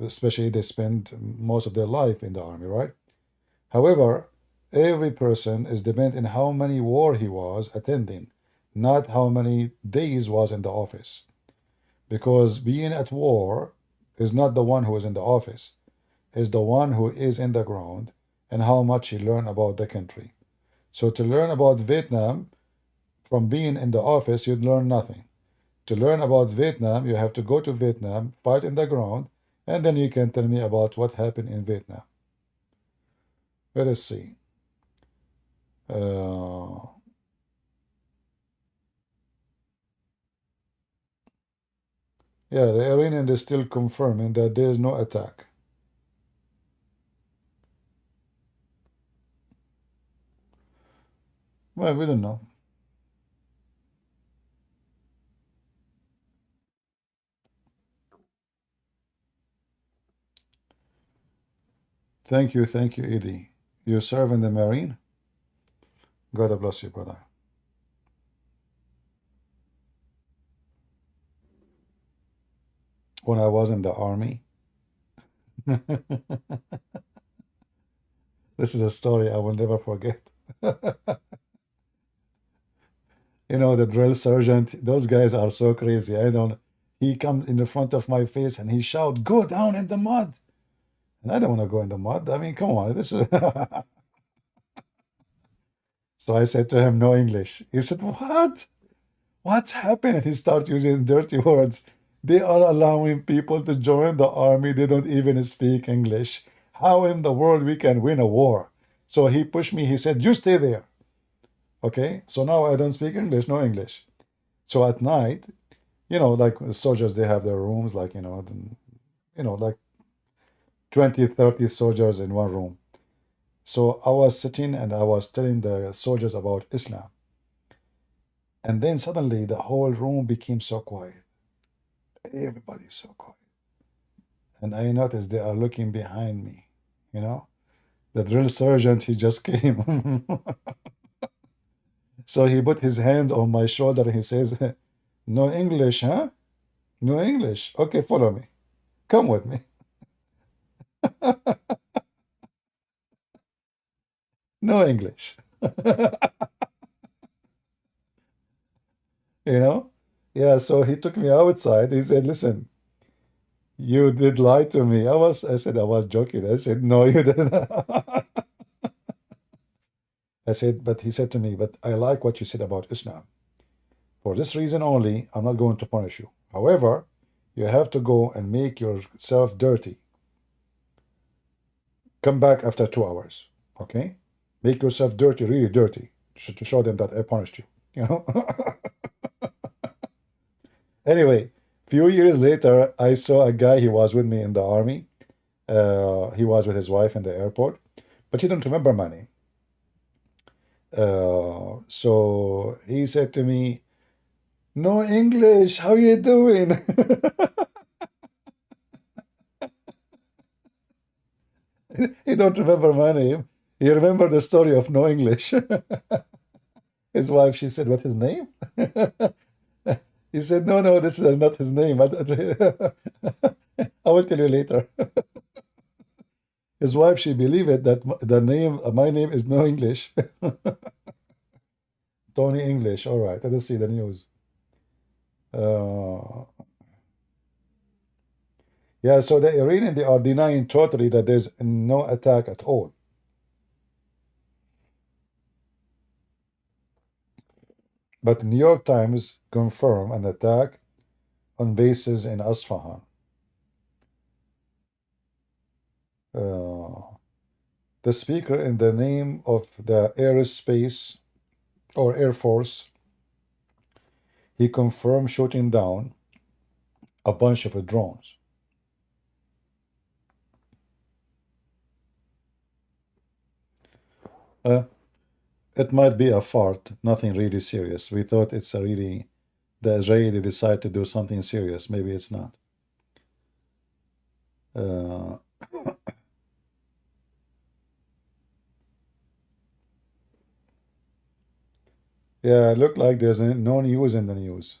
Especially they spend most of their life in the army, right? However, every person is dependent on how many war he was attending, not how many days was in the office. Because being at war is not the one who is in the office, is the one who is in the ground and how much he learned about the country. So to learn about Vietnam from being in the office, you'd learn nothing. To learn about Vietnam, you have to go to Vietnam, fight in the ground, and then you can tell me about what happened in Vietnam. Let us see. Yeah, the Iranian is still confirming that there is no attack. Well, we don't know. Thank you, Edie. You serve in the Marine? God bless you, brother. When I was in the army, this is a story I will never forget. The drill sergeant, those guys are so crazy. He comes in the front of my face and he shouts, "Go down in the mud." And I don't want to go in the mud. I mean, come on. This is So I said to him, no English. He said, what? What's happened? And he started using dirty words. They are allowing people to join the army. They don't even speak English. How in the world we can win a war? So he pushed me. He said, "You stay there." Okay. So now I don't speak English, no English. So at night, like soldiers, they have their rooms, like, like 20, 30 soldiers in one room. So I was sitting and I was telling the soldiers about Islam. And then suddenly the whole room became so quiet. Everybody's so quiet. And I noticed they are looking behind me, The drill sergeant, he just came. So he put his hand on my shoulder and he says, "No English, huh? No English. Okay, follow me. Come with me." No English. Yeah, so he took me outside. He said, "Listen, you did lie to me." I said, "I was joking." I said, "No, you didn't." I said, but he said to me, "But I like what you said about Islam. For this reason only, I'm not going to punish you. However, you have to go and make yourself dirty. Come back after 2 hours, okay? Make yourself dirty, really dirty, to show them that I punished you, Anyway, few years later, I saw a guy, he was with me in the army. He was with his wife in the airport, but he don't remember my name. So he said to me, "No English, how you doing?" He don't remember my name. He remember the story of no English. His wife, she said, "What his name?" He said, "No, this is not his name. I will tell you later." His wife, she believed it that my name is no English. Tony English. All right, let us see the news. Yeah, so the Iranian, they are denying totally that there's no attack at all. But the New York Times confirmed an attack on bases in Isfahan. The speaker, in the name of the aerospace or Air Force, he confirmed shooting down a bunch of drones. It might be a fart, nothing really serious. We thought it's the Israeli decide to do something serious. Maybe it's not. Yeah, it looked like there's no news in the news.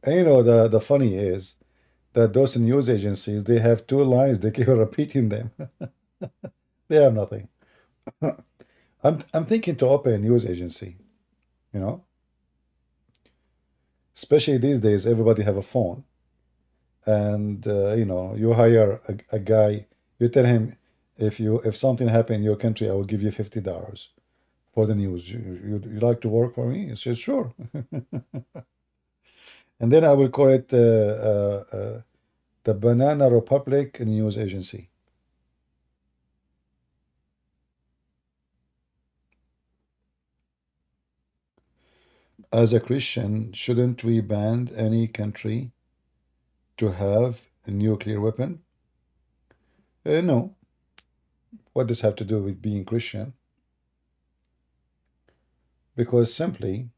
And the funny is that those news agencies, they have two lines, they keep repeating them. They have nothing. I'm thinking to open a news agency, especially these days, everybody have a phone. And you hire a guy, you tell him, if something happened in your country, I will give you $50 for the news. You like to work for me? He says, "Sure." And then I will call it the Banana Republic News Agency. As a Christian, shouldn't we ban any country to have a nuclear weapon? No. What does have to do with being Christian? Because simply,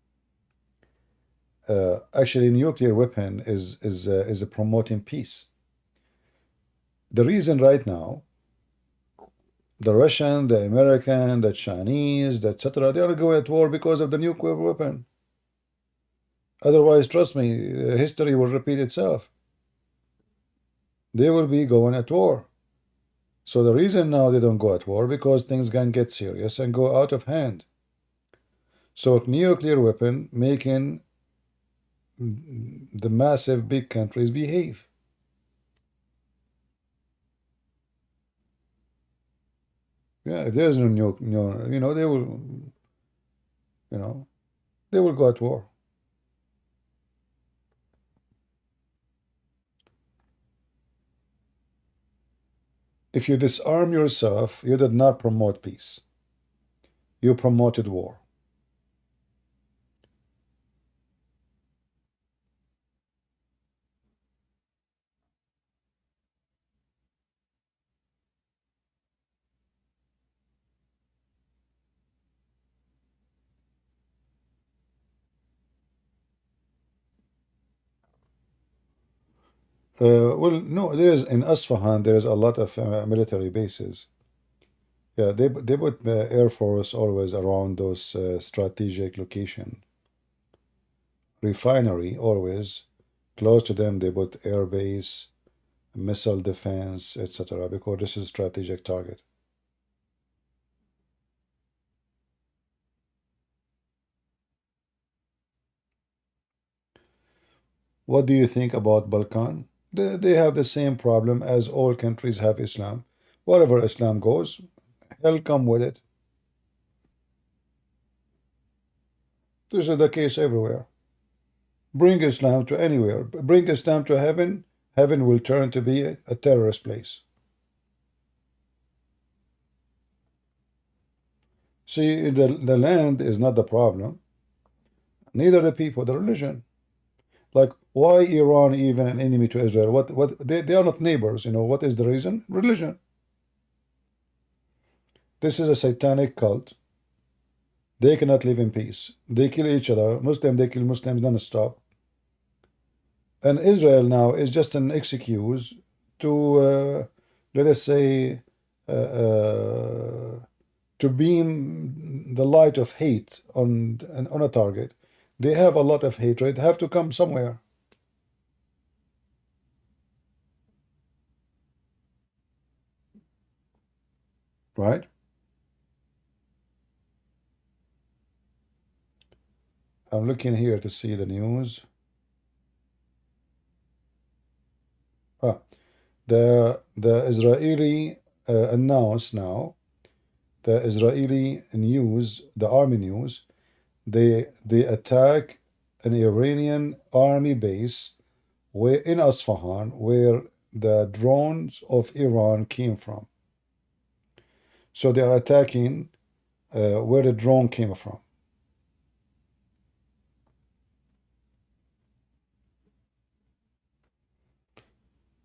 actually, nuclear weapon is a promoting peace. The reason right now, the Russian, the American, the Chinese, etc., they are going at war because of the nuclear weapon. Otherwise, trust me, history will repeat itself. They will be going at war. So the reason now they don't go at war, because things can get serious and go out of hand. So nuclear weapon making the massive big countries behave. Yeah, if there's no they will, they will go at war. If you disarm yourself, you did not promote peace. You promoted war. Well, no, there is in Isfahan, there is a lot of military bases. Yeah, they put Air Force always around those strategic location. Refinery always close to them. They put air base, missile defense, etc. Because this is strategic target. What do you think about Balkan? They have the same problem as all countries have Islam. Wherever Islam goes, hell come with it. This is the case everywhere. Bring Islam to anywhere. Bring Islam to heaven. Heaven will turn to be a terrorist place. See, the land is not the problem. Neither the people, the religion. Like, why Iran even an enemy to Israel? What they are not neighbors, you know. What is the reason? Religion. This is a satanic cult. They cannot live in peace. They kill each other. Muslim, they kill Muslims non-stop. And Israel now is just an excuse to, let us say, to beam the light of hate on a target. They have a lot of hatred, have to come somewhere. Right? I'm looking here to see the news. The Israeli announced now, the Israeli news, the army news, they attack an Iranian army base where in Isfahan, where the drones of Iran came from. So they are attacking where the drone came from.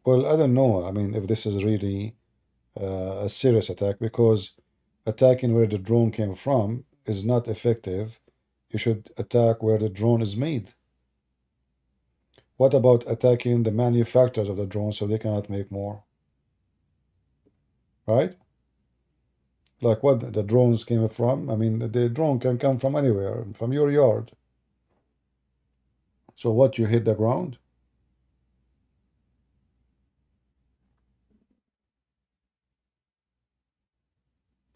Well, I don't know. I mean, if this is really a serious attack, because attacking where the drone came from is not effective. You should attack where the drone is made. What about attacking the manufacturers of the drone so they cannot make more? Right? Like what the drones came from? I mean, the drone can come from anywhere, from your yard. So what, you hit the ground?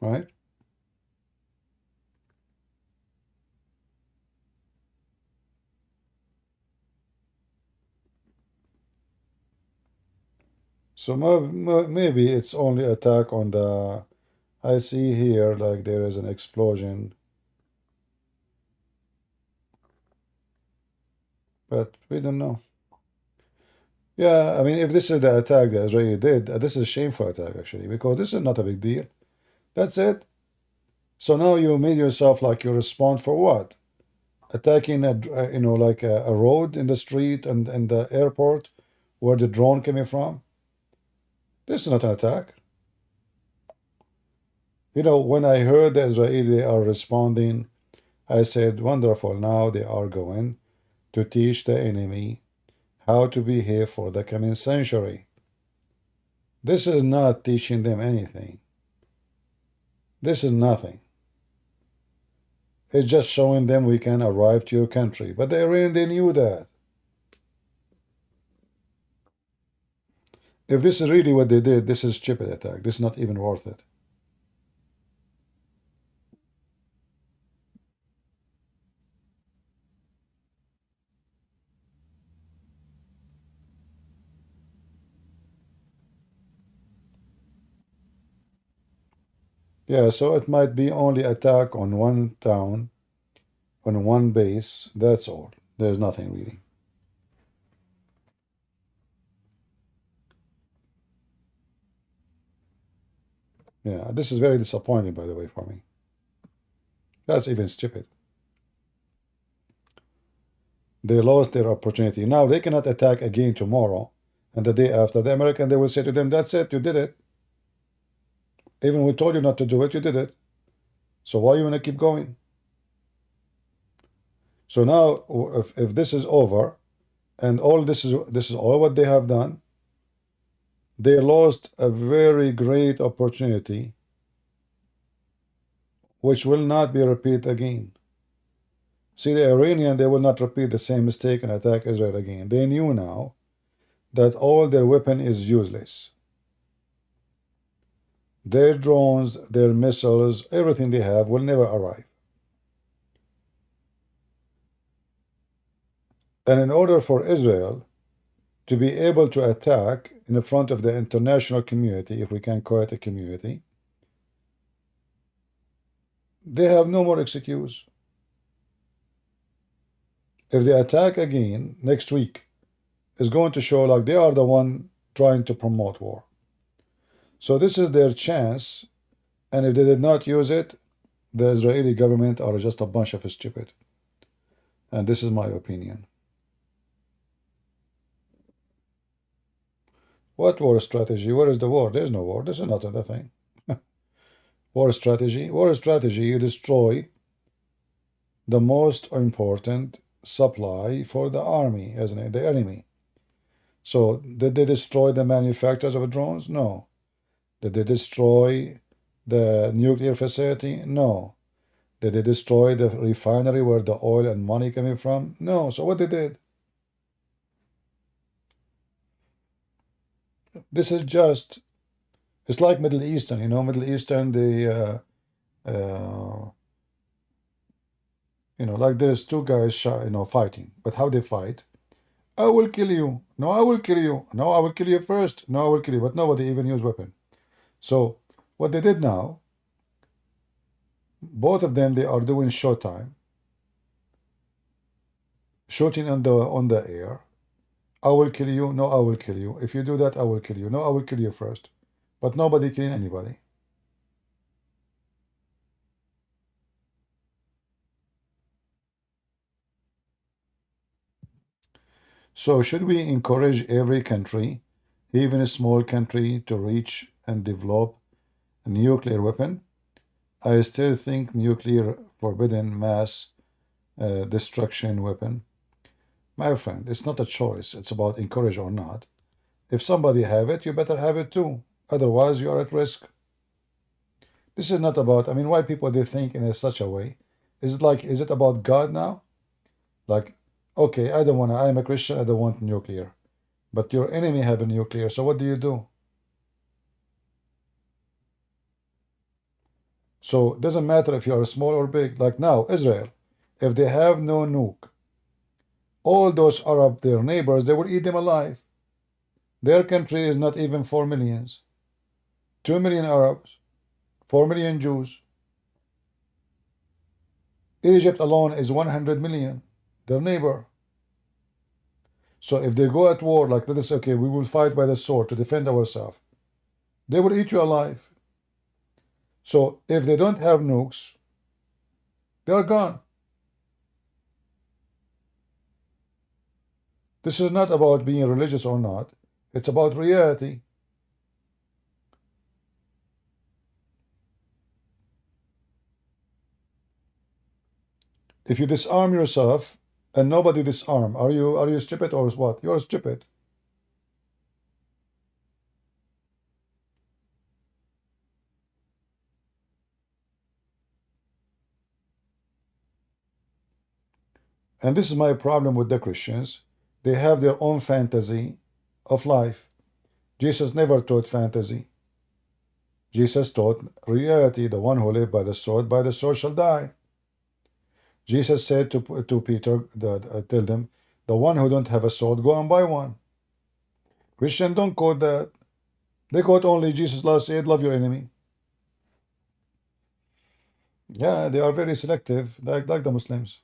Right? So maybe it's only attack on the, I see here like there is an explosion. But we don't know. Yeah, I mean, if this is the attack that Israel did, this is a shameful attack actually, because this is not a big deal. That's it. So now you made yourself like you respond for what? Attacking you know, like a road in the street and the airport where the drone came from. This is not an attack. You know, when I heard the Israeli are responding, I said, wonderful, now they are going to teach the enemy how to behave for the coming century. This is not teaching them anything. This is nothing. It's just showing them we can arrive to your country. But they knew that. If this is really what they did, this is stupid attack. This is not even worth it. Yeah, so it might be only attack on one town, on one base. That's all. There's nothing really. Yeah, this is very disappointing, by the way, for me. That's even stupid. They lost their opportunity. Now they cannot attack again tomorrow and the day after. The American, they will say to them, that's it, you did it. Even we told you not to do it, you did it. So why you want to keep going? So now, if this is over, and all this is all what they have done, they lost a very great opportunity, which will not be repeated again. See, the Iranian, they will not repeat the same mistake and attack Israel again. They knew now that all their weapon is useless. Their drones, their missiles, everything they have will never arrive. And in order for Israel to be able to attack in front of the international community, if we can call it a community, they have no more excuse. If they attack again next week, it's going to show like they are the one trying to promote war. So this is their chance, and if they did not use it, the Israeli government are just a bunch of stupid. And this is my opinion. What war strategy? Where is the war? There's no war. This is not a thing. War strategy. War strategy, you destroy the most important supply for the army, isn't it? The enemy. So did they destroy the manufacturers of drones? No. Did they destroy the nuclear facility? No. Did they destroy the refinery where the oil and money coming from? No. So what they did? This is just, it's like Middle Eastern, you know, Middle Eastern, they, you know, like there's two guys, you know, fighting. But how they fight? I will kill you. No, I will kill you. No, I will kill you first. No, I will kill you. But nobody even use weapon. So what they did now, both of them, they are doing showtime, shooting on the air. I will kill you. No, I will kill you. If you do that, I will kill you. No, I will kill you first. But nobody killing anybody. So should we encourage every country, even a small country, to reach and develop a nuclear weapon? I still think nuclear forbidden mass destruction weapon. My friend, it's not a choice. It's about encourage or not. If somebody have it, you better have it too. Otherwise, you are at risk. This is not about, I mean, why people they think in such a way? Is it like, is it about God now? Like, okay, I don't want to, I'm a Christian, I don't want nuclear. But your enemy have a nuclear, so what do you do? So it doesn't matter if you are small or big. Like now, Israel, if they have no nuke, all those Arab, their neighbors, they will eat them alive. Their country is not even 4 million. 2 million Arabs, 4 million Jews. Egypt alone is 100 million, their neighbor. So if they go at war, like let us say, okay, we will fight by the sword to defend ourselves, they will eat you alive. So if they don't have nukes, they are gone. This is not about being religious or not. It's about reality. If you disarm yourself and nobody disarm, are you stupid or what? You're stupid. And this is my problem with the Christians. They have their own fantasy of life. Jesus never taught fantasy. Jesus taught reality. The one who lives by the sword shall die. Jesus said to Peter, tell them, the one who don't have a sword, go and buy one. Christians don't quote that. They quote only Jesus last said, love your enemy. Yeah, they are very selective, like the Muslims.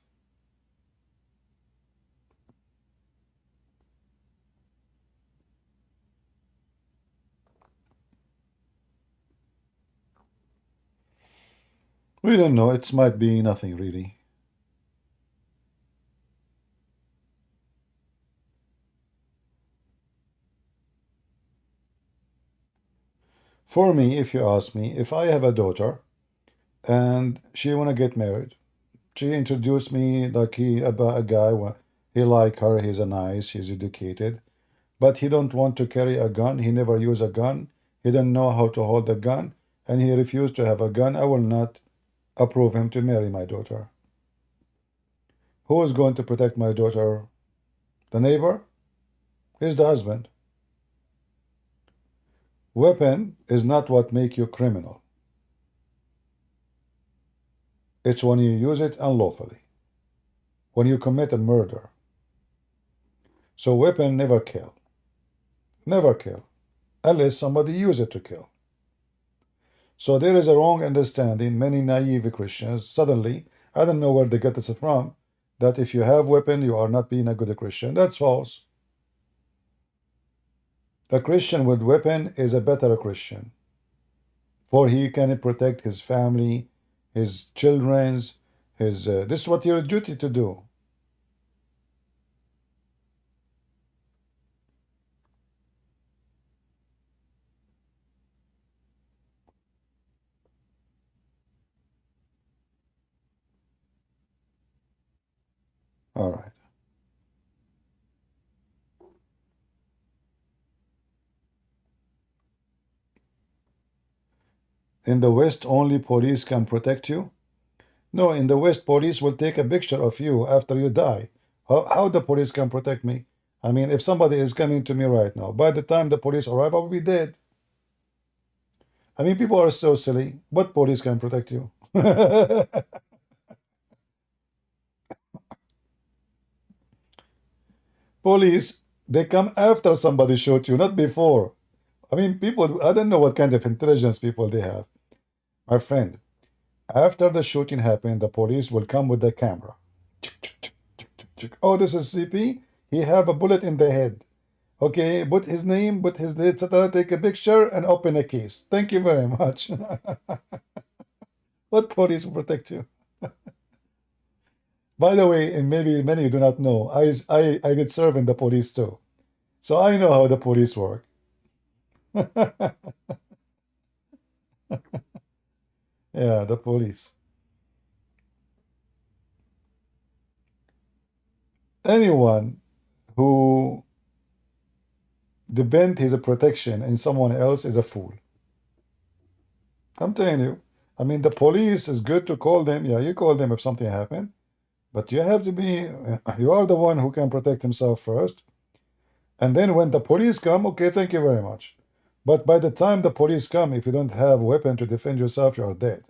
We don't know. It might be nothing really. For me, if you ask me, if I have a daughter and she wanna get married, she introduced me like about a guy. He like her. He's a nice. He's educated, but he don't want to carry a gun. He never use a gun. He don't know how to hold a gun, and he refused to have a gun. I will not approve him to marry my daughter. Who is going to protect my daughter? The neighbor? He's the husband. Weapon is not what make you criminal. It's when you use it unlawfully. When you commit a murder. So weapon never kill. Never kill. Unless somebody use it to kill. So there is a wrong understanding. Many naive Christians, suddenly, I don't know where they get this from, that if you have weapon, you are not being a good Christian. That's false. A Christian with weapon is a better Christian. For he can protect his family, his children's, his this is what your duty to do. All right. In the West, only police can protect you? No, in the West, police will take a picture of you after you die. How the police can protect me? I mean, if somebody is coming to me right now, by the time the police arrive, I will be dead. I mean, people are so silly. What police can protect you? Police, they come after somebody shot you, not before. I mean, people, I don't know what kind of intelligence people they have. My friend, after the shooting happened, the police will come with the camera. Oh, this is CP. He have a bullet in the head. Okay, put his name, put his etc. Take a picture and open a case. Thank you very much. What police will protect you? By the way, and maybe many do not know, I did serve in the police too, so I know how the police work. Yeah, the police. Anyone who depends his protection in someone else is a fool. I'm telling you. I mean, the police is good to call them. Yeah, you call them if something happened, but you have to be. You are the one who can protect himself first, and then when the police come, okay, thank you very much. But by the time the police come, if you don't have a weapon to defend yourself, you are dead.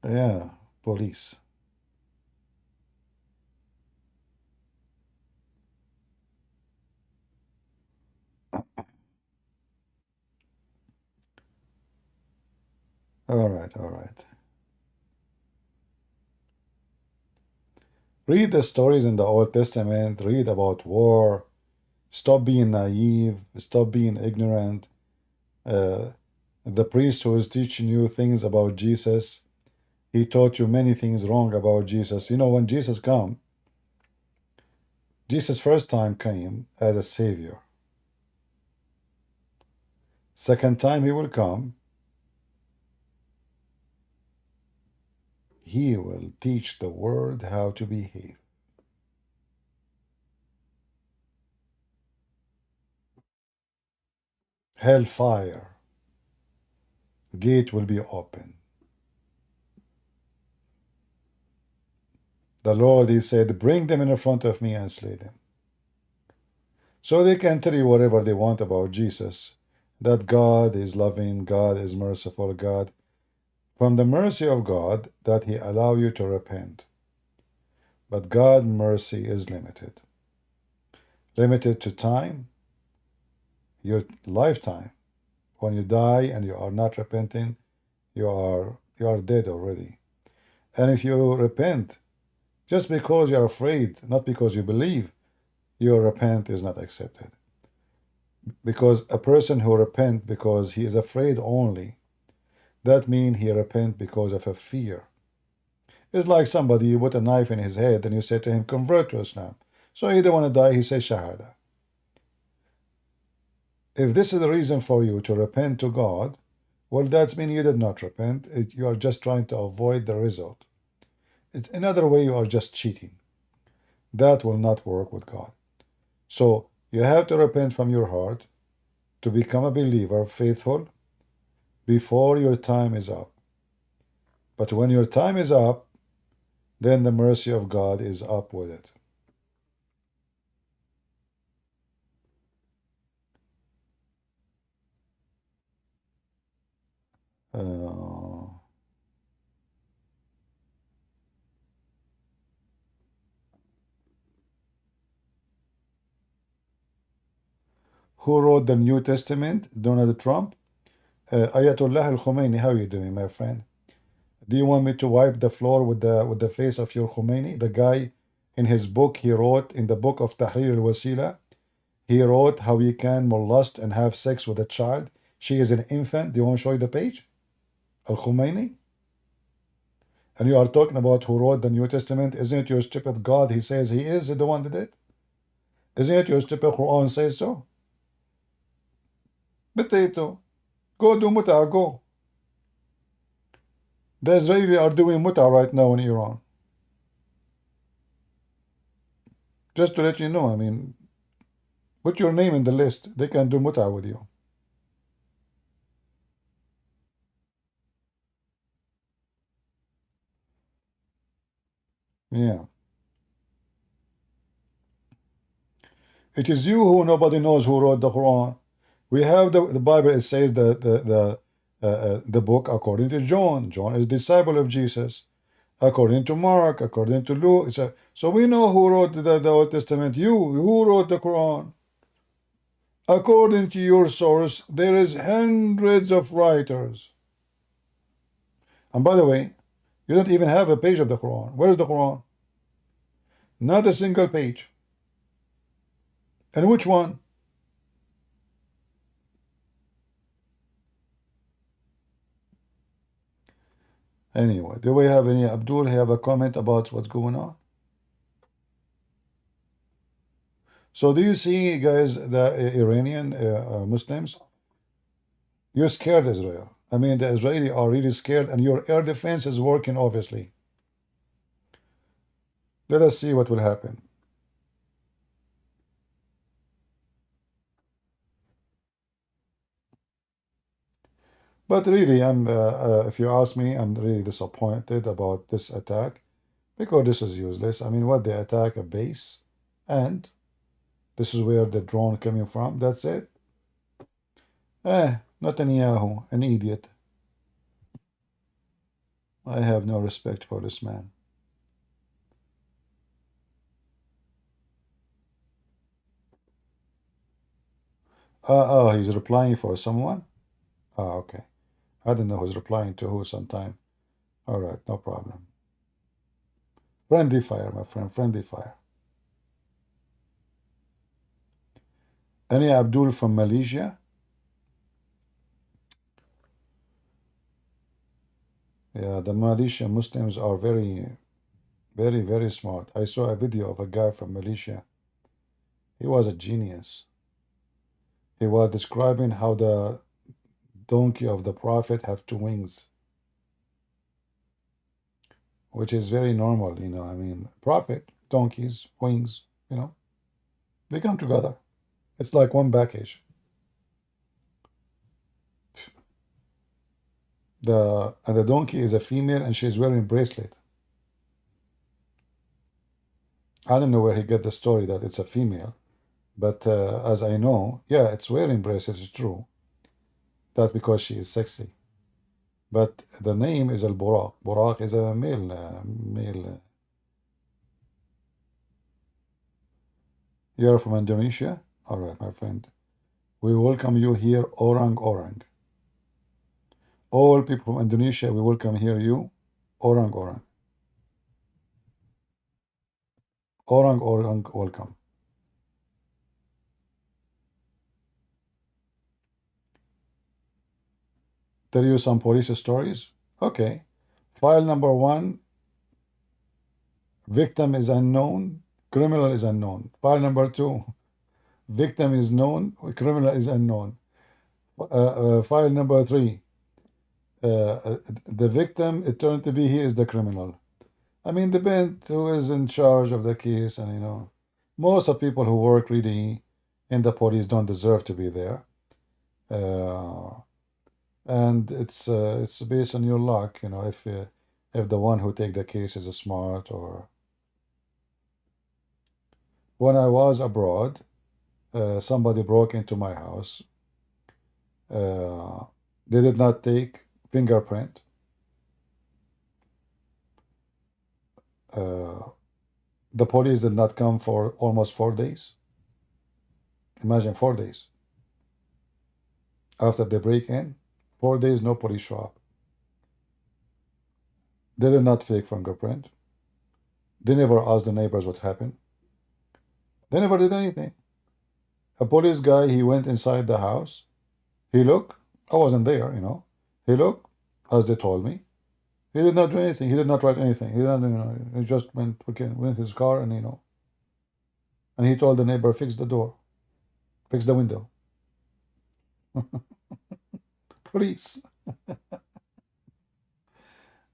Yeah, police. All right, all right. Read the stories in the Old Testament, read about war. Stop being naive, stop being ignorant. The priest who is teaching you things about Jesus, he taught you many things wrong about Jesus. You know, when Jesus came, Jesus first time came as a savior. Second time he will come, he will teach the world how to behave. Hellfire, gate will be open. The Lord, he said, bring them in front of me and slay them. So they can tell you whatever they want about Jesus, that God is loving, God is merciful, God. From the mercy of God, that he allow you to repent. But God's mercy is limited. Limited to time, your lifetime. When you die and you are not repenting, you are dead already. And if you repent, just because you're afraid, not because you believe, your repent is not accepted. Because a person who repent because he is afraid only, that means he repent because of a fear. It's like somebody, you put a knife in his head and you say to him, convert to Islam. So he don't want to die, he says Shahada. If this is the reason for you to repent to God, well, that means you did not repent. You are just trying to avoid the result. Another way, you are just cheating. That will not work with God. So you have to repent from your heart to become a believer, faithful, before your time is up. But when your time is up, then the mercy of God is up with it. Who wrote the New Testament? Donald Trump? Ayatollah al-Khomeini, how are you doing, my friend? Do you want me to wipe the floor with the face of your Khomeini? The guy, in his book, he wrote, in the book of Tahrir al-Wasila, he wrote how you can molest and have sex with a child. She is an infant. Do you want to show you the page? Al-Khomeini? And you are talking about who wrote the New Testament. Isn't it your stupid God? He says he is the one that did it. Isn't it your stupid Quran says so? Potato. Go do muta, go. The Israelis are doing muta right now in Iran. Just to let you know, I mean, put your name in the list. They can do muta with you. Yeah. It is you who nobody knows who wrote the Quran. We have the Bible. It says that the book according to John. John is disciple of Jesus. According to Mark, according to Luke. So we know who wrote the Old Testament. Who wrote the Quran? According to your source, there is hundreds of writers. And by the way, you don't even have a page of the Quran. Where is the Quran? Not a single page. And which one? Anyway, do we have any, Abdul, have a comment about what's going on? So do you see, guys, the Iranian Muslims? You're scared, Israel. I mean, the Israelis are really scared, and your air defense is working, obviously. Let us see what will happen. But really, if you ask me, I'm really disappointed about this attack because this is useless. I mean, what, they attack a base, and this is where the drone coming from. That's it. Netanyahu, an idiot. I have no respect for this man. He's replying for someone? Okay. I don't know who's replying to who sometime. All right, no problem. Friendly fire, my friend, friendly fire. Any Abdul from Malaysia? Yeah, the Malaysian Muslims are very, very smart. I saw a video of a guy from Malaysia. He was a genius. He was describing how the donkey of the Prophet have two wings, which is very normal, you know. I mean, Prophet, donkeys, wings, you know, they come together. It's like one package. And the donkey is a female, and she's wearing a bracelet. I don't know where he got the story that it's a female, but as I know, yeah, it's wearing bracelets, it's true. That's because she is sexy. But the name is Al-Buraq. Buraq is a male. You're from Indonesia? All right, my friend. We welcome you here, Orang Orang. All people from Indonesia, we welcome here you, Orang Orang. Orang Orang, welcome. Tell you some police stories? Okay. File number 1, victim is unknown, criminal is unknown. File number 2, victim is known, criminal is unknown. File number 3, the victim, it turned to be he is the criminal. I mean, depends who is in charge of the case, and most of people who work really in the police don't deserve to be there. And it's based on your luck, if the one who take the case is smart. Or when I was abroad, somebody broke into my house. They did not take fingerprint. The police did not come for almost 4 days. Imagine 4 days. After they break in, 4 days, no police show up. They did not take fingerprint. They never asked the neighbors what happened. They never did anything. A police guy, he went inside the house. He looked. I wasn't there, He looked, as they told me. He did not do anything. He did not write anything. He didn't, he just went his car and, and he told the neighbor, fix the door. Fix the window. Police.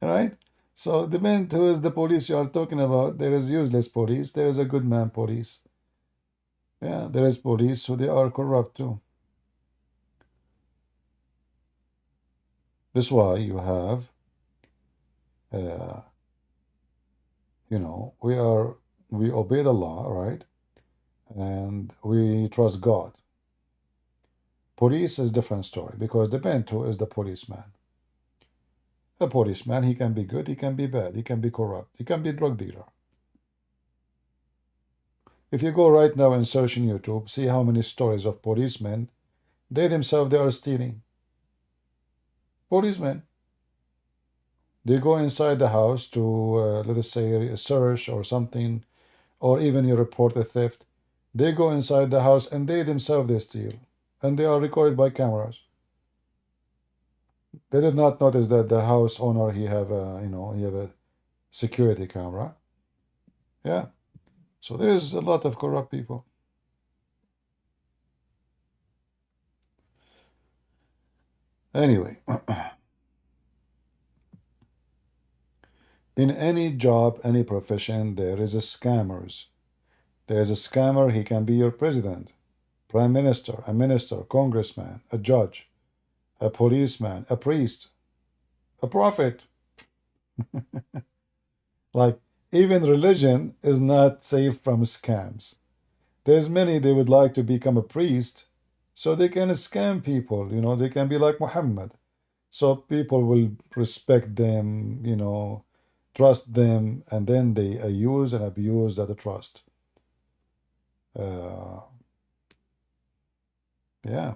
Right? So depends who is the police you are talking about. There is useless police. There is a good man police. Yeah, there is police who they are corrupt too. That's why you have, we obey the law, right? And we trust God. Police is different story, because depends who is the policeman. A policeman, he can be good, he can be bad, he can be corrupt, he can be drug dealer. If you go right now and search in YouTube, see how many stories of policemen, they themselves, they are stealing. Policemen. They go inside the house to, let us say, search or something, or even you report a theft. They go inside the house and they themselves, they steal. And they are recorded by cameras. They did not notice that the house owner, he have a security camera. Yeah. So there is a lot of corrupt people. Anyway, in any job, any profession, there is a scammers. There is a scammer, he can be your president, prime minister, a minister, congressman, a judge, a policeman, a priest, a prophet. Like, even religion is not safe from scams. There's many, they would like to become a priest so they can scam people, they can be like Mohammed. So people will respect them, trust them, and then they use and abuse that trust. Yeah.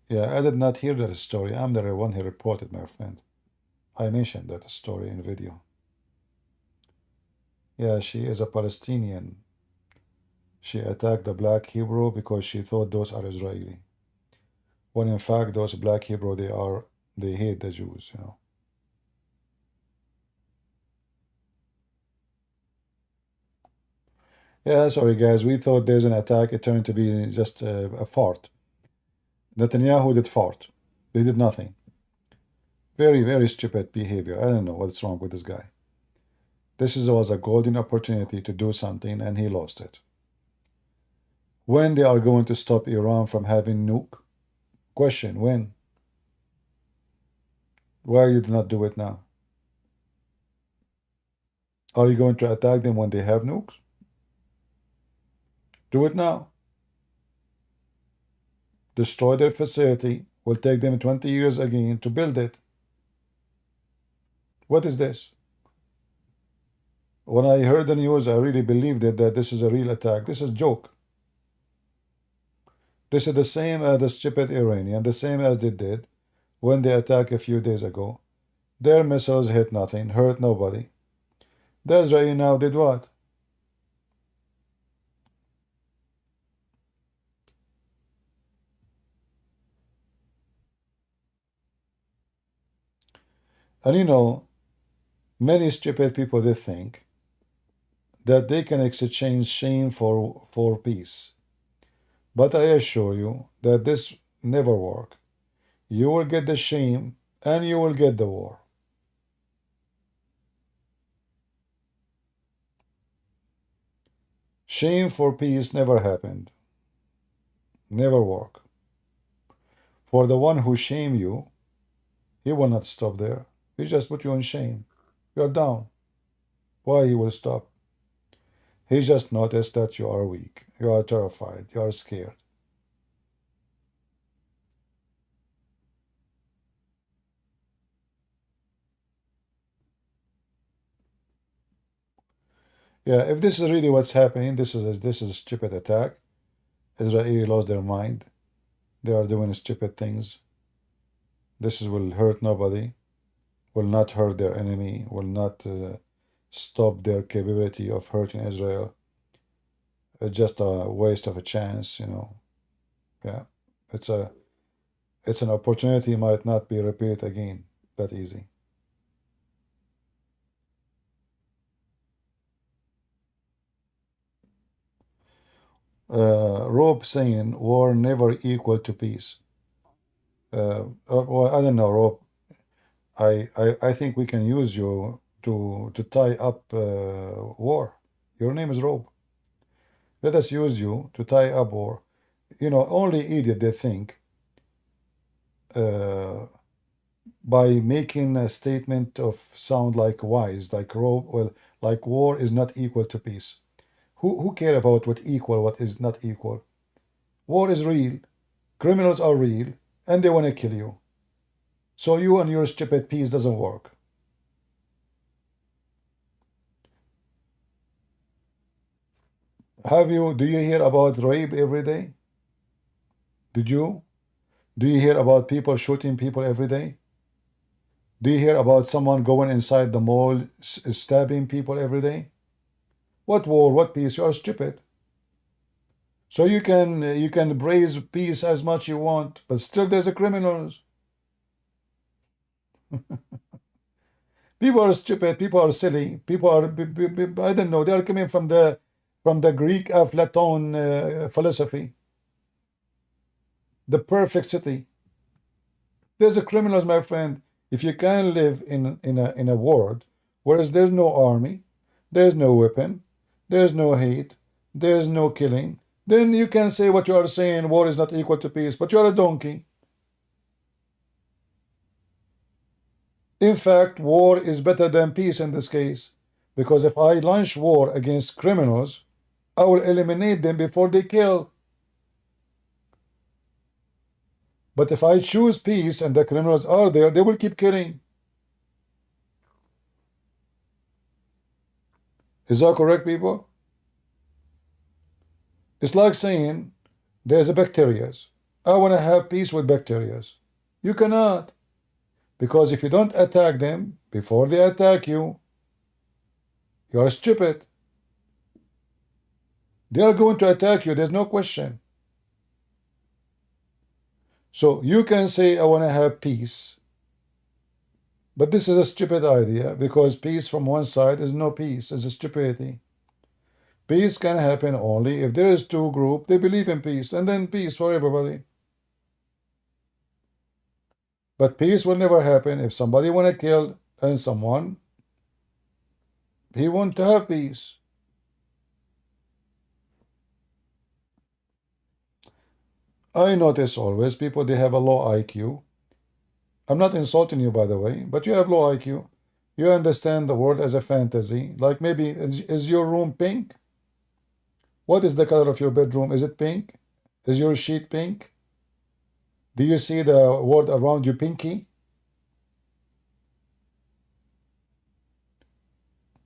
Yeah, I did not hear that story. I'm the one who reported, my friend. I mentioned that story in video. Yeah, she is a Palestinian. She attacked the black Hebrew because she thought those are Israeli. When in fact, those black Hebrew, they hate the Jews, Yeah, sorry guys, we thought there's an attack. It turned to be just a fart. Netanyahu did fart. They did nothing. Very, very stupid behavior. I don't know what's wrong with this guy. This was a golden opportunity to do something, and he lost it. When they are going to stop Iran from having nuke? Question, when? Why you did not do it now? Are you going to attack them when they have nukes? Do it now. Destroy their facility. Will take them 20 years again to build it. What is this? When I heard the news, I really believed it, that this is a real attack. This is a joke. This is the same as the stupid Iranian, the same as they did when they attacked a few days ago. Their missiles hit nothing, hurt nobody. The Israeli now did what? And you know, many stupid people, they think that they can exchange shame for peace. But I assure you that this never work. You will get the shame and you will get the war. Shame for peace never happened. Never work. For the one who shame you, he will not stop there. He just put you in shame. You're down. Why he will stop? He just noticed that you are weak. You are terrified. You are scared. Yeah, if this is really what's happening, this is a stupid attack. Israeli lost their mind. They are doing stupid things. This will hurt nobody. Will not hurt their enemy. Will not stop their capability of hurting Israel. It's just a waste of a chance, you know. Yeah, it's an opportunity might not be repeated again that easy. Rob saying war never equal to peace. Well, I don't know, Rob. I think we can use you to tie up war. Your name is Rob. Let us use you to tie up war. You know, only idiot they think by making a statement of sound like wise, like Rob. Well, like war is not equal to peace. Who care about what equal, what is not equal? War is real. Criminals are real, and they want to kill you. So you and your stupid peace doesn't work. Do you hear about rape every day? Did you? Do you hear about people shooting people every day? Do you hear about someone going inside the mall stabbing people every day? What war, what peace? You are stupid. So you can praise peace as much you want, but still there's a criminals. People are stupid. People are silly. People are I don't know. They are coming from the Greek Aflaton philosophy. The perfect city. There's a criminals, my friend. If you can live in a world where there's no army, there's no weapon, there's no hate, there's no killing, then you can say what you are saying, war is not equal to peace, but you're a donkey. In fact, war is better than peace in this case, because if I launch war against criminals, I will eliminate them before they kill. But if I choose peace and the criminals are there, they will keep killing. Is that correct, people? It's like saying there's a bacteria. I want to have peace with bacteria. You cannot. Because if you don't attack them before they attack you, you are stupid. They are going to attack you, there's no question. So you can say, I want to have peace. But this is a stupid idea, because peace from one side is no peace, it's a stupidity. Peace can happen only if there is two groups, they believe in peace, and then peace for everybody. But peace will never happen if somebody want to kill and someone, he want to have peace. I notice always people, they have a low IQ. I'm not insulting you, by the way, but you have low IQ. You understand the world as a fantasy. Like maybe, is your room pink? What is the color of your bedroom? Is it pink? Is your sheet pink? Do you see the world around you pinky?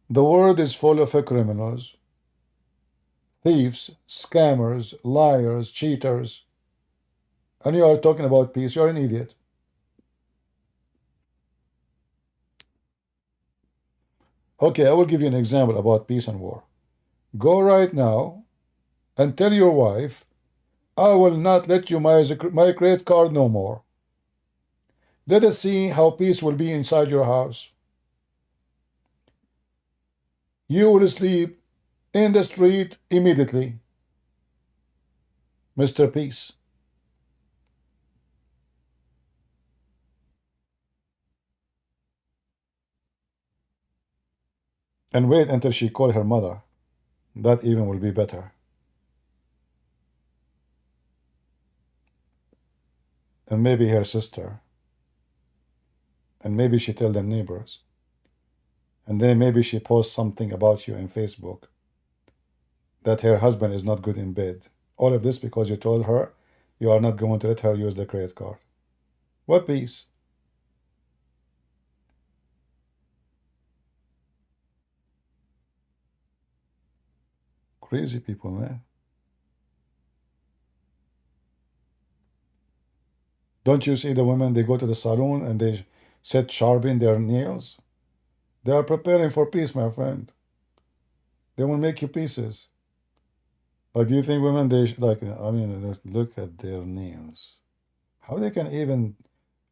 The world is full of criminals, thieves, scammers, liars, cheaters. And you are talking about peace. You're an idiot. Okay, I will give you an example about peace and war. Go right now and tell your wife, I will not let you my credit card no more. Let us see how peace will be inside your house. You will sleep in the street immediately. Mr. Peace. And wait until she call her mother. That even will be better. And maybe her sister. And maybe she tell the neighbors. And then maybe she posts something about you in Facebook that her husband is not good in bed. All of this because you told her you are not going to let her use the credit card. What peace? Crazy people, man. Don't you see the women, they go to the salon and they sit sharpening their nails? They are preparing for peace, my friend. They will make you pieces. Like, do you think women, they, like, I mean, look at their nails. How they can even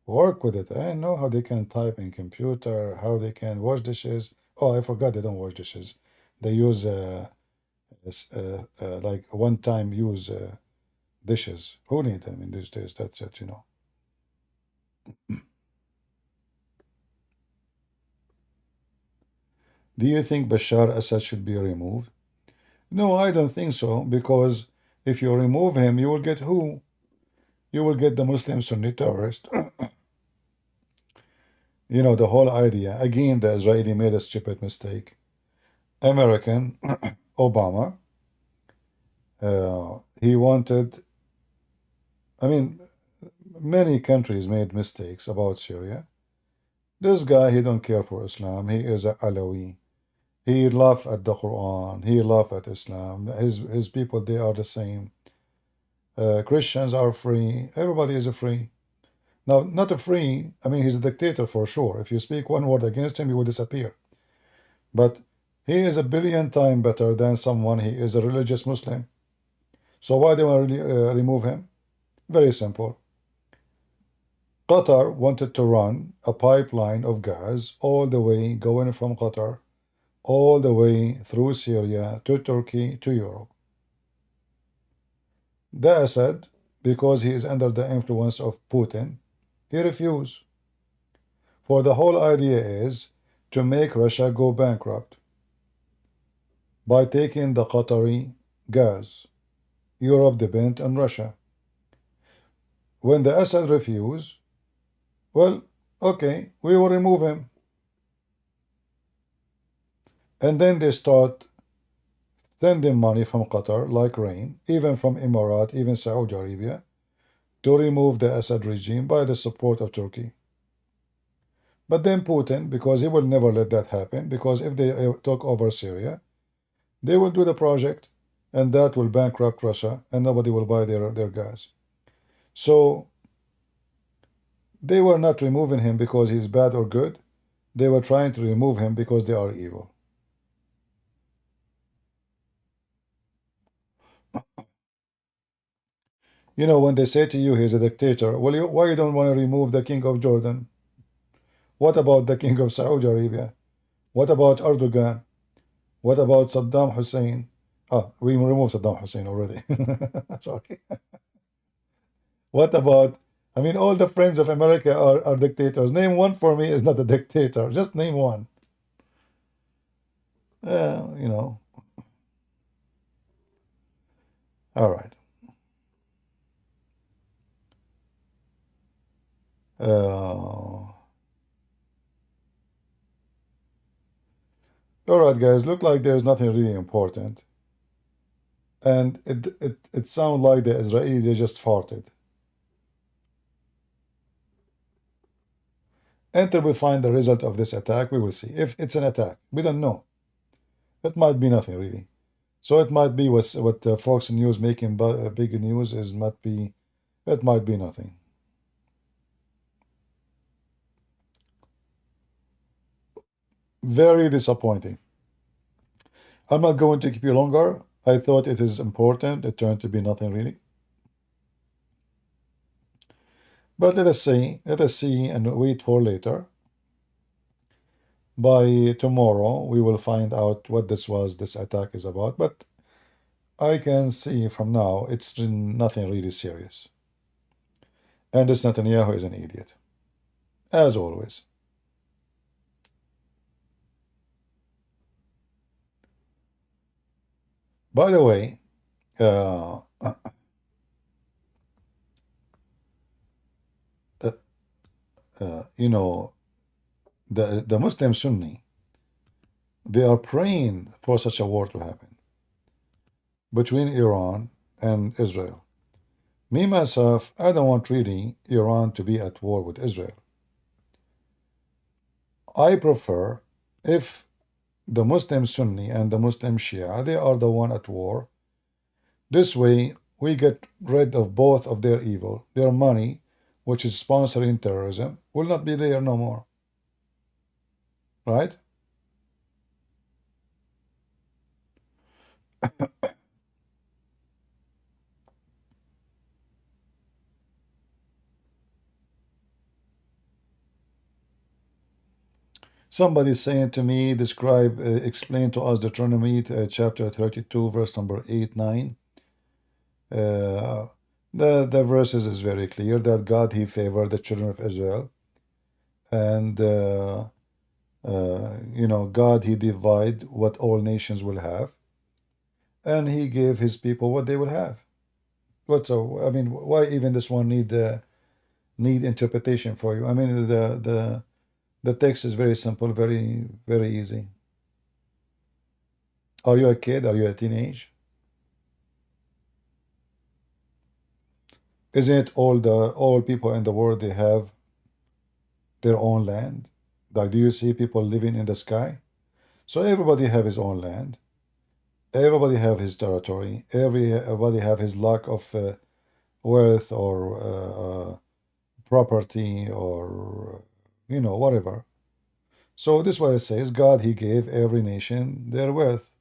work with it. I don't know how they can type in computer, how they can wash dishes. Oh, I forgot they don't wash dishes. They use like one-time use dishes. Who need them in these days? That's it, you know. Do you think Bashar Assad should be removed? No, I don't think so, because if you remove him, you will get who? You will get the Muslim Sunni terrorist. You know, the whole idea. Again, the Israeli made a stupid mistake. American, Obama, he wanted, I mean, many countries made mistakes about Syria. This guy, he don't care for Islam. He is a Alawi. He laugh at the Quran. He laugh at Islam. His people, they are the same. Christians are free. Everybody is free. Now, not a free, I mean, he's a dictator for sure. If you speak one word against him, he will disappear. But he is a billion times better than someone. He is a religious Muslim. So why do they want to remove him? Very simple. Qatar wanted to run a pipeline of gas all the way going from Qatar all the way through Syria to Turkey to Europe. The Assad, because he is under the influence of Putin, he refused. For the whole idea is to make Russia go bankrupt by taking the Qatari gas. Europe depends on Russia. When the Assad refused, well, okay, we will remove him. And then they start sending money from Qatar like rain, even from Emirat, even Saudi Arabia, to remove the Assad regime by the support of Turkey. But then Putin, because he will never let that happen, because if they took over Syria, they will do the project, and that will bankrupt Russia, and nobody will buy their gas. So they were not removing him because he's bad or good. They were trying to remove him because they are evil. You know, when they say to you he's a dictator, well, why you don't want to remove the king of Jordan? What about the king of Saudi Arabia? What about Erdogan? What about Saddam Hussein? Oh, we removed Saddam Hussein already. Sorry. What about, I mean, all the friends of America are dictators. Name one for me is not a dictator. Just name one. You know. All right. All right, guys. Look like there's nothing really important, and it sounds like the Israelis, they just farted. Until we find the result of this attack, we will see. If it's an attack, we don't know. It might be nothing really. So it might be what Fox News making big news is. It might be nothing. Very disappointing. I'm not going to keep you longer. I thought it is important. It turned to be nothing really. But let us see and wait for later. By tomorrow, we will find out what this attack is about. But I can see from now, it's nothing really serious. And this Netanyahu is an idiot, as always. By the way, you know, the Muslim Sunni, they are praying for such a war to happen between Iran and Israel. Me, myself, I don't want really Iran to be at war with Israel. I prefer if the Muslim Sunni and the Muslim Shia, they are the one at war. This way, we get rid of both of their evil. Their money, which is sponsoring terrorism, will not be there no more. Right? Somebody saying to me, explain to us Deuteronomy chapter 32, verse number 8, 9. The verses is very clear that God, he favored the children of Israel. And, God, he divide what all nations will have. And he gave his people what they will have. Why even this one need interpretation for you? I mean, the text is very simple, very, very easy. Are you a kid? Are you a teenage? Isn't it all people in the world, they have their own land? Like, do you see people living in the sky? So everybody have his own land. Everybody have his territory. Everybody have his lack of wealth or property or whatever. So this is what it says. God, he gave every nation their wealth,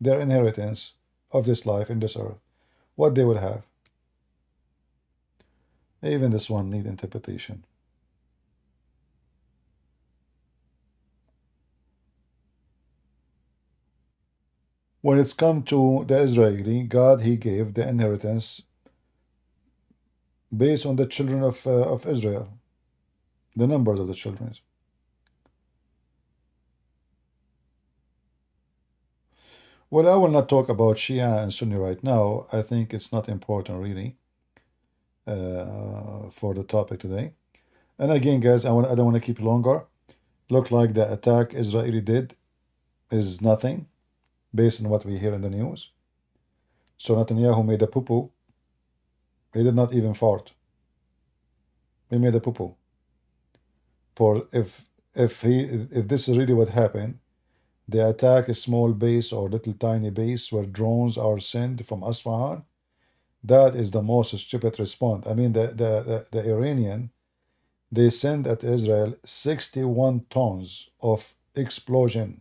their inheritance of this life in this earth, what they will have. Even this one need interpretation. When it's come to the Israeli, God, he gave the inheritance based on the children of Israel, the numbers of the children. Well, I will not talk about Shia and Sunni right now. I think it's not important really for the topic today. And again, guys, I don't want to keep longer. Look like the attack Israeli did is nothing based on what we hear in the news. So Netanyahu made a poo-poo. He did not even fart. He made a poo-poo. For if this is really what happened, the attack a small base or little tiny base where drones are sent from Asfahan, that is the most stupid response. I mean, the Iranian, they send at Israel 61 tons of explosion.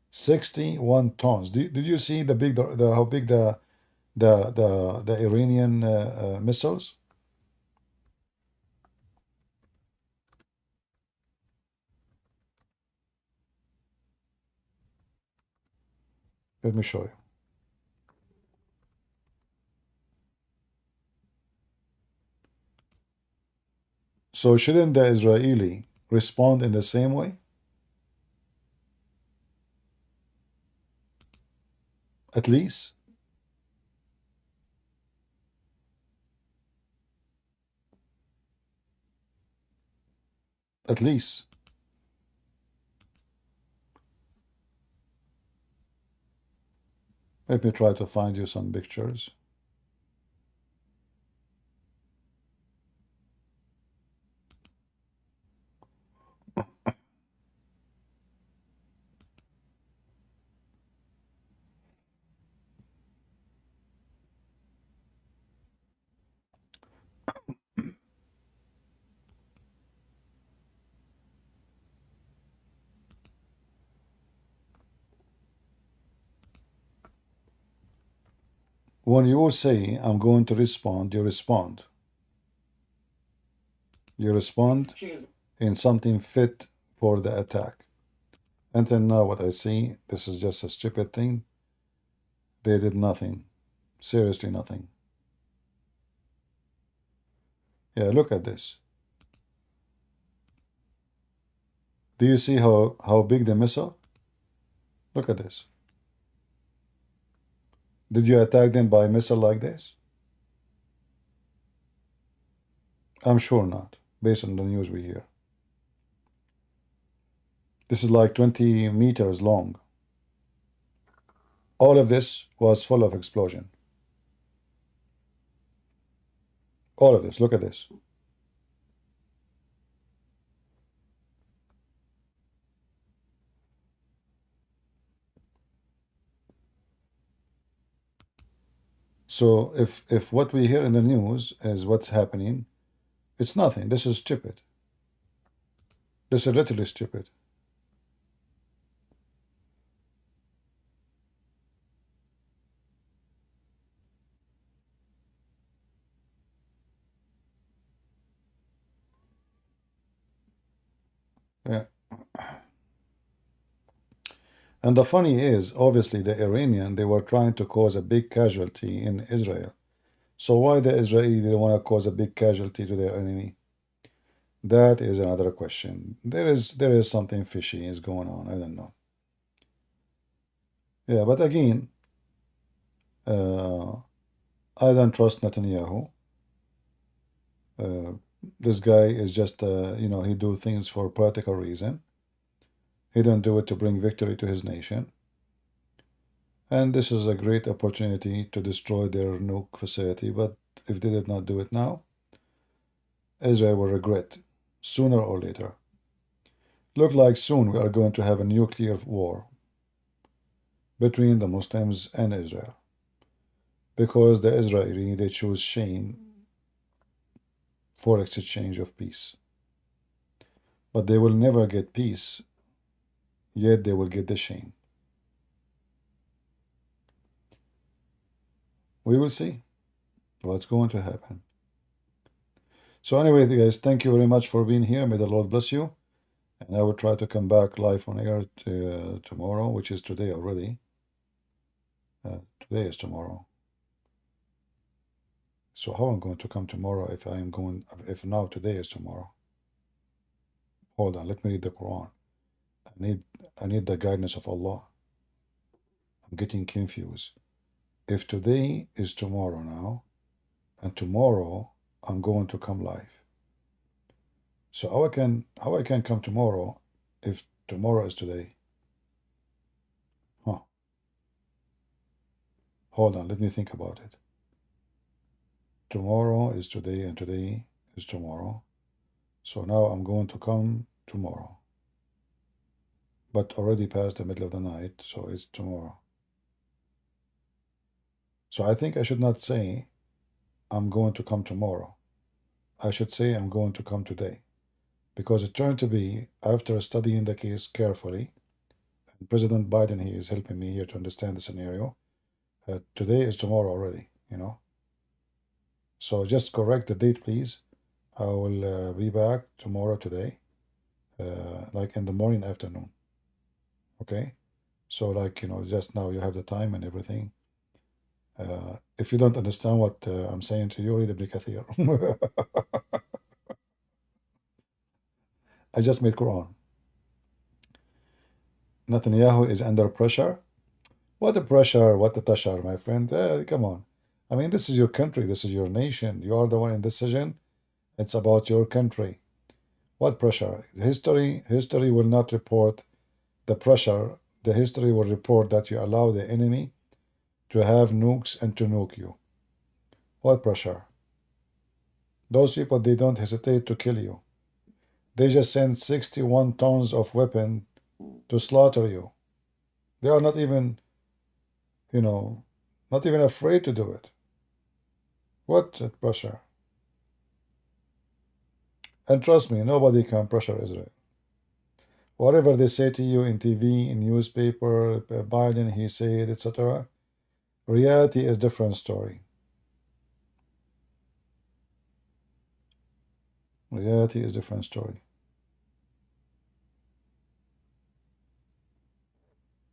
61 tons. Did you see how big the Iranian missiles? Let me show you. So shouldn't the Israeli respond in the same way? At least. At least. Let me try to find you some pictures. When you say, I'm going to respond, you respond. You respond in something fit for the attack. Until now, what I see, this is just a stupid thing. They did nothing. Seriously nothing. Yeah, look at this. Do you see how big the missile? Look at this. Did you attack them by missile like this? I'm sure not, based on the news we hear. This is like 20 meters long. All of this was full of explosion. All of this, look at this. So if what we hear in the news is what's happening, it's nothing. This is stupid. This is literally stupid. Yeah. And the funny is, obviously, the Iranian, they were trying to cause a big casualty in Israel. So why the Israeli, they want to cause a big casualty to their enemy? That is another question. There is something fishy is going on. I don't know. Yeah, but again, I don't trust Netanyahu. This guy is just, he do things for political reason. He don't do it to bring victory to his nation. And this is a great opportunity to destroy their nuke facility. But if they did not do it now, Israel will regret sooner or later. Look like soon we are going to have a nuclear war between the Muslims and Israel. Because the Israeli, they choose shame for exchange of peace. But they will never get peace, yet they will get the shame. We will see what's going to happen. So anyway, guys, thank you very much for being here. May the Lord bless you. And I will try to come back live on air tomorrow, which is today already. Today is tomorrow. So how I'm going to come tomorrow if now today is tomorrow? Hold on, let me read the Quran. I need the guidance of Allah. I'm getting confused. If today is tomorrow now, and tomorrow I'm going to come live. So how I can come tomorrow if tomorrow is today? Huh. Hold on, let me think about it. Tomorrow is today and today is tomorrow. So now I'm going to come tomorrow. But already past the middle of the night, so it's tomorrow. So I think I should not say I'm going to come tomorrow. I should say I'm going to come today. Because it turned to be, after studying the case carefully, and President Biden, he is helping me here to understand the scenario, today is tomorrow already, So just correct the date, please. I will be back tomorrow today, like in the morning, afternoon. Okay? So like, just now you have the time and everything. If you don't understand what I'm saying to you, read Ibn Kathir. I just made Quran. Netanyahu is under pressure. What a pressure, what a tashar, my friend. Come on. I mean, this is your country. This is your nation. You are the one in decision. It's about your country. What pressure? History will not report the pressure. The history will report that you allow the enemy to have nukes and to nuke you. What pressure? Those people, they don't hesitate to kill you. They just send 61 tons of weapon to slaughter you. They are not even, not even afraid to do it. What pressure? And trust me, nobody can pressure Israel. Whatever they say to you in TV, in newspaper, Biden, he said, etc., reality is a different story. Reality is a different story.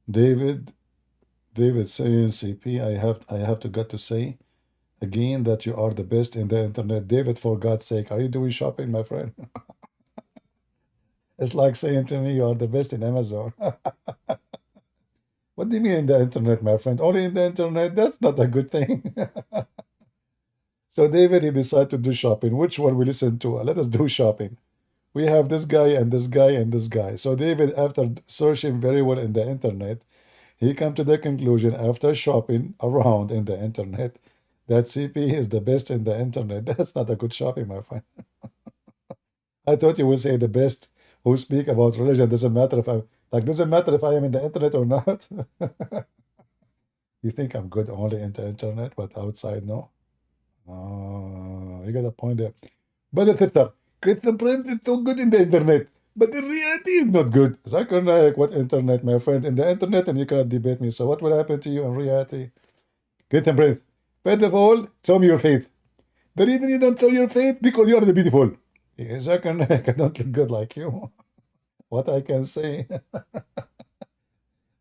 David saying CP, I have to got to say again that you are the best in the internet. David, for God's sake, are you doing shopping, my friend? It's like saying to me you are the best in Amazon. What do you mean in the internet, my friend? Only in the internet? That's not a good thing. So David, he decided to do shopping. Which one we listen to? Let us do shopping. We have this guy and this guy and this guy. So David, after searching very well in the internet, he come to the conclusion after shopping around in the internet that CP is the best in the internet. That's not a good shopping, my friend. I thought you would say the best who speak about religion. Doesn't matter if doesn't matter if I am in the internet or not. You think I'm good only in the internet, but outside no? Oh, you got a point there. But the sister, Christian Prince is so good in the internet, but in reality is not good. Zakir Naik, what internet, my friend? In the internet, and you cannot debate me. So what will happen to you in reality? Christian Prince, first of all, show me your faith. The reason you don't show your faith, because you are the beautiful. Zakir Naik, I don't look good like you. What I can say?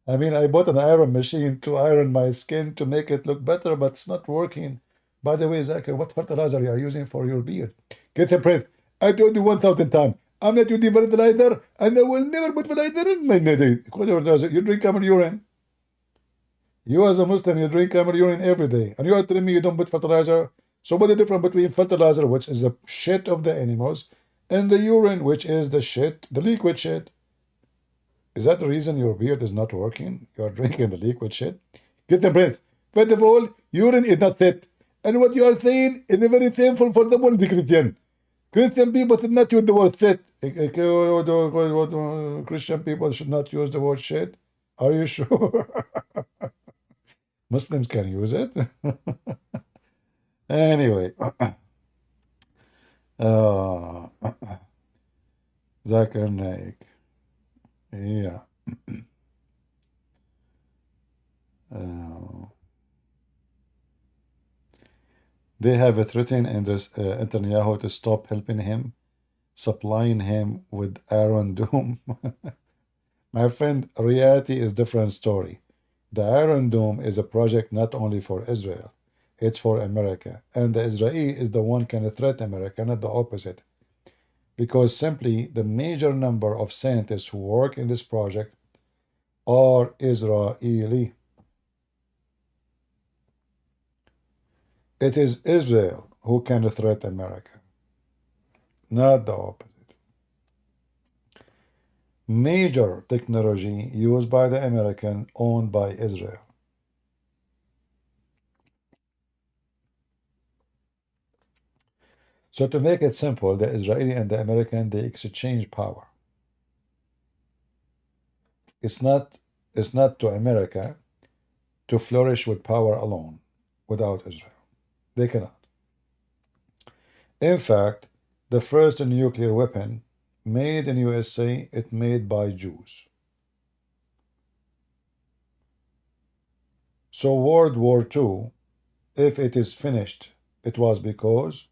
I mean, I bought an iron machine to iron my skin to make it look better, but it's not working. By the way, Zakir, what fertilizer you are using for your beard? Get a breath. I told you 1,000 times. I'm not using fertilizer, and I will never put fertilizer in my native. You drink camel urine. You as a Muslim, you drink camel urine every day. And you are telling me you don't put fertilizer? So what's the difference between fertilizer, which is the shit of the animals, and the urine, which is the shit, the liquid shit? Is that the reason your beard is not working? You are drinking the liquid shit? Get the breath. First of all, urine is not fit. And what you are saying is very painful for the Christian. Christian people should not use the word shit. Christian people should not use the word shit. Are you sure? Muslims can use it. Anyway. Zakir Naik. Yeah. They have threatened Netanyahu to stop helping him, supplying him with Iron Dome. My friend, reality is a different story. The Iron Dome is a project not only for Israel, it's for America. And the Israeli is the one can threat America, not the opposite. Because simply the major number of scientists who work in this project are Israeli. It is Israel who can threat America, not the opposite. Major technology used by the American, owned by Israel. So to make it simple, the Israeli and the American, they exchange power. It's not to America to flourish with power alone, without Israel. They cannot. In fact, the first nuclear weapon made in USA, it made by Jews. So World War II, if it is finished, it was because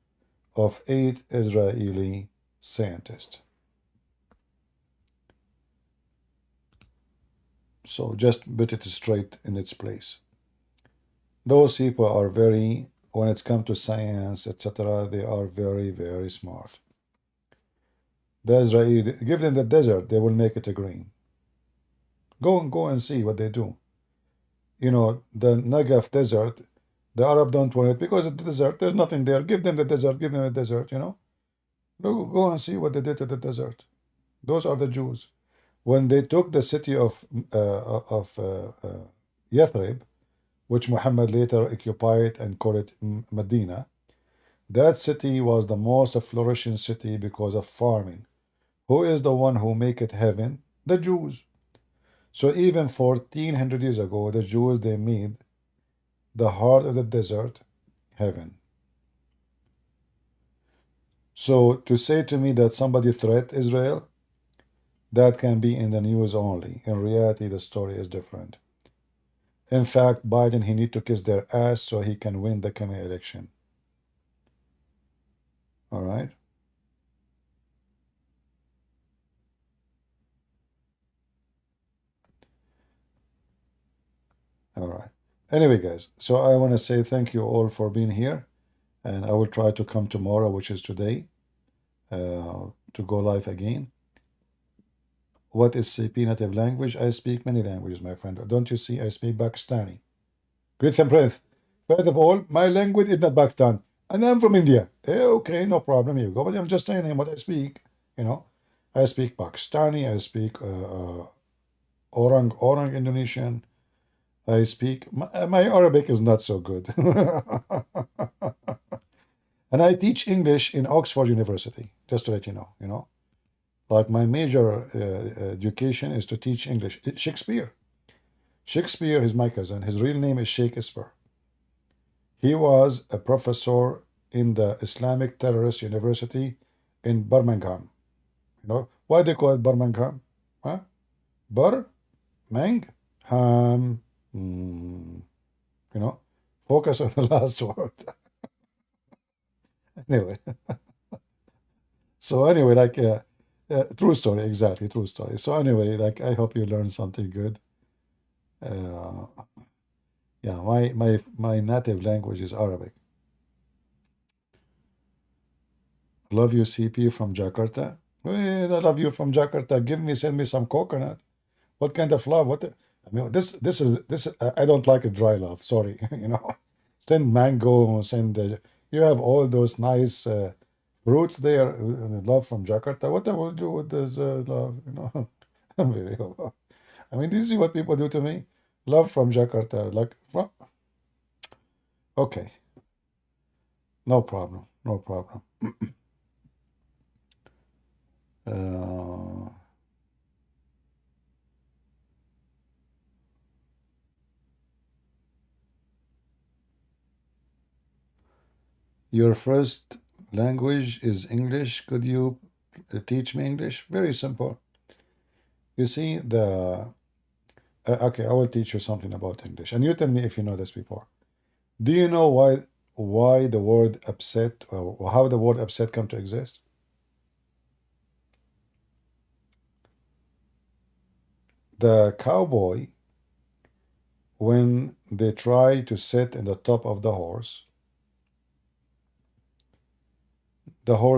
of 8 Israeli scientists. So just put it straight in its place. Those people are very, when it's come to science, etc., they are very, very smart. The Israeli, give them the desert, they will make it a green. Go and see what they do. You know, the Negev desert, the Arab don't want it because of the desert. There's nothing there. Give them the desert. Give them the desert, you know. Go and see what they did to the desert. Those are the Jews. When they took the city of Yathrib, which Muhammad later occupied and called it Medina, that city was the most flourishing city because of farming. Who is the one who make it heaven? The Jews. So even 1400 years ago, the Jews, they made the heart of the desert heaven. So to say to me that somebody threat Israel, that can be in the news only. In reality, the story is different. In fact, Biden, he need to kiss their ass so he can win the coming election. All right? Anyway, guys, so I want to say thank you all for being here, and I will try to come tomorrow, which is today, to go live again. What is CP native language? I speak many languages, my friend. Don't you see? I speak Pakistani. Great and breath. First of all, my language is not Pakistan, and I'm from India. Okay, no problem. Here you go. But I'm just telling you what I speak. You know, I speak Pakistani. I speak Orang Indonesian. I speak. My Arabic is not so good. And I teach English in Oxford University, just to let you know, Like my major education is to teach English. Shakespeare. Shakespeare is my cousin. His real name is Shakespeare. He was a professor in the Islamic Terrorist University in Birmingham. Why they call it Birmingham? Huh? Menk? Focus on the last word. Anyway. So anyway, like, true story, exactly, true story. So anyway, like, I hope you learned something good. Yeah, my native language is Arabic. Love you, CP from Jakarta. Well, I love you from Jakarta. Send me some coconut. What kind of love? I mean, this is. I don't like a dry love. Sorry, Send mango. You have all those nice fruits there. Love from Jakarta. What I will do with this love? I'm very. I mean, do you see what people do to me? Love from Jakarta. Like, okay. No problem. No problem. Your first language is English. Could you teach me English? Very simple. You see, okay, I will teach you something about English. And you tell me if you know this before. Do you know why the word upset, or how the word upset come to exist? The cowboy, when they try to sit in the top of the horse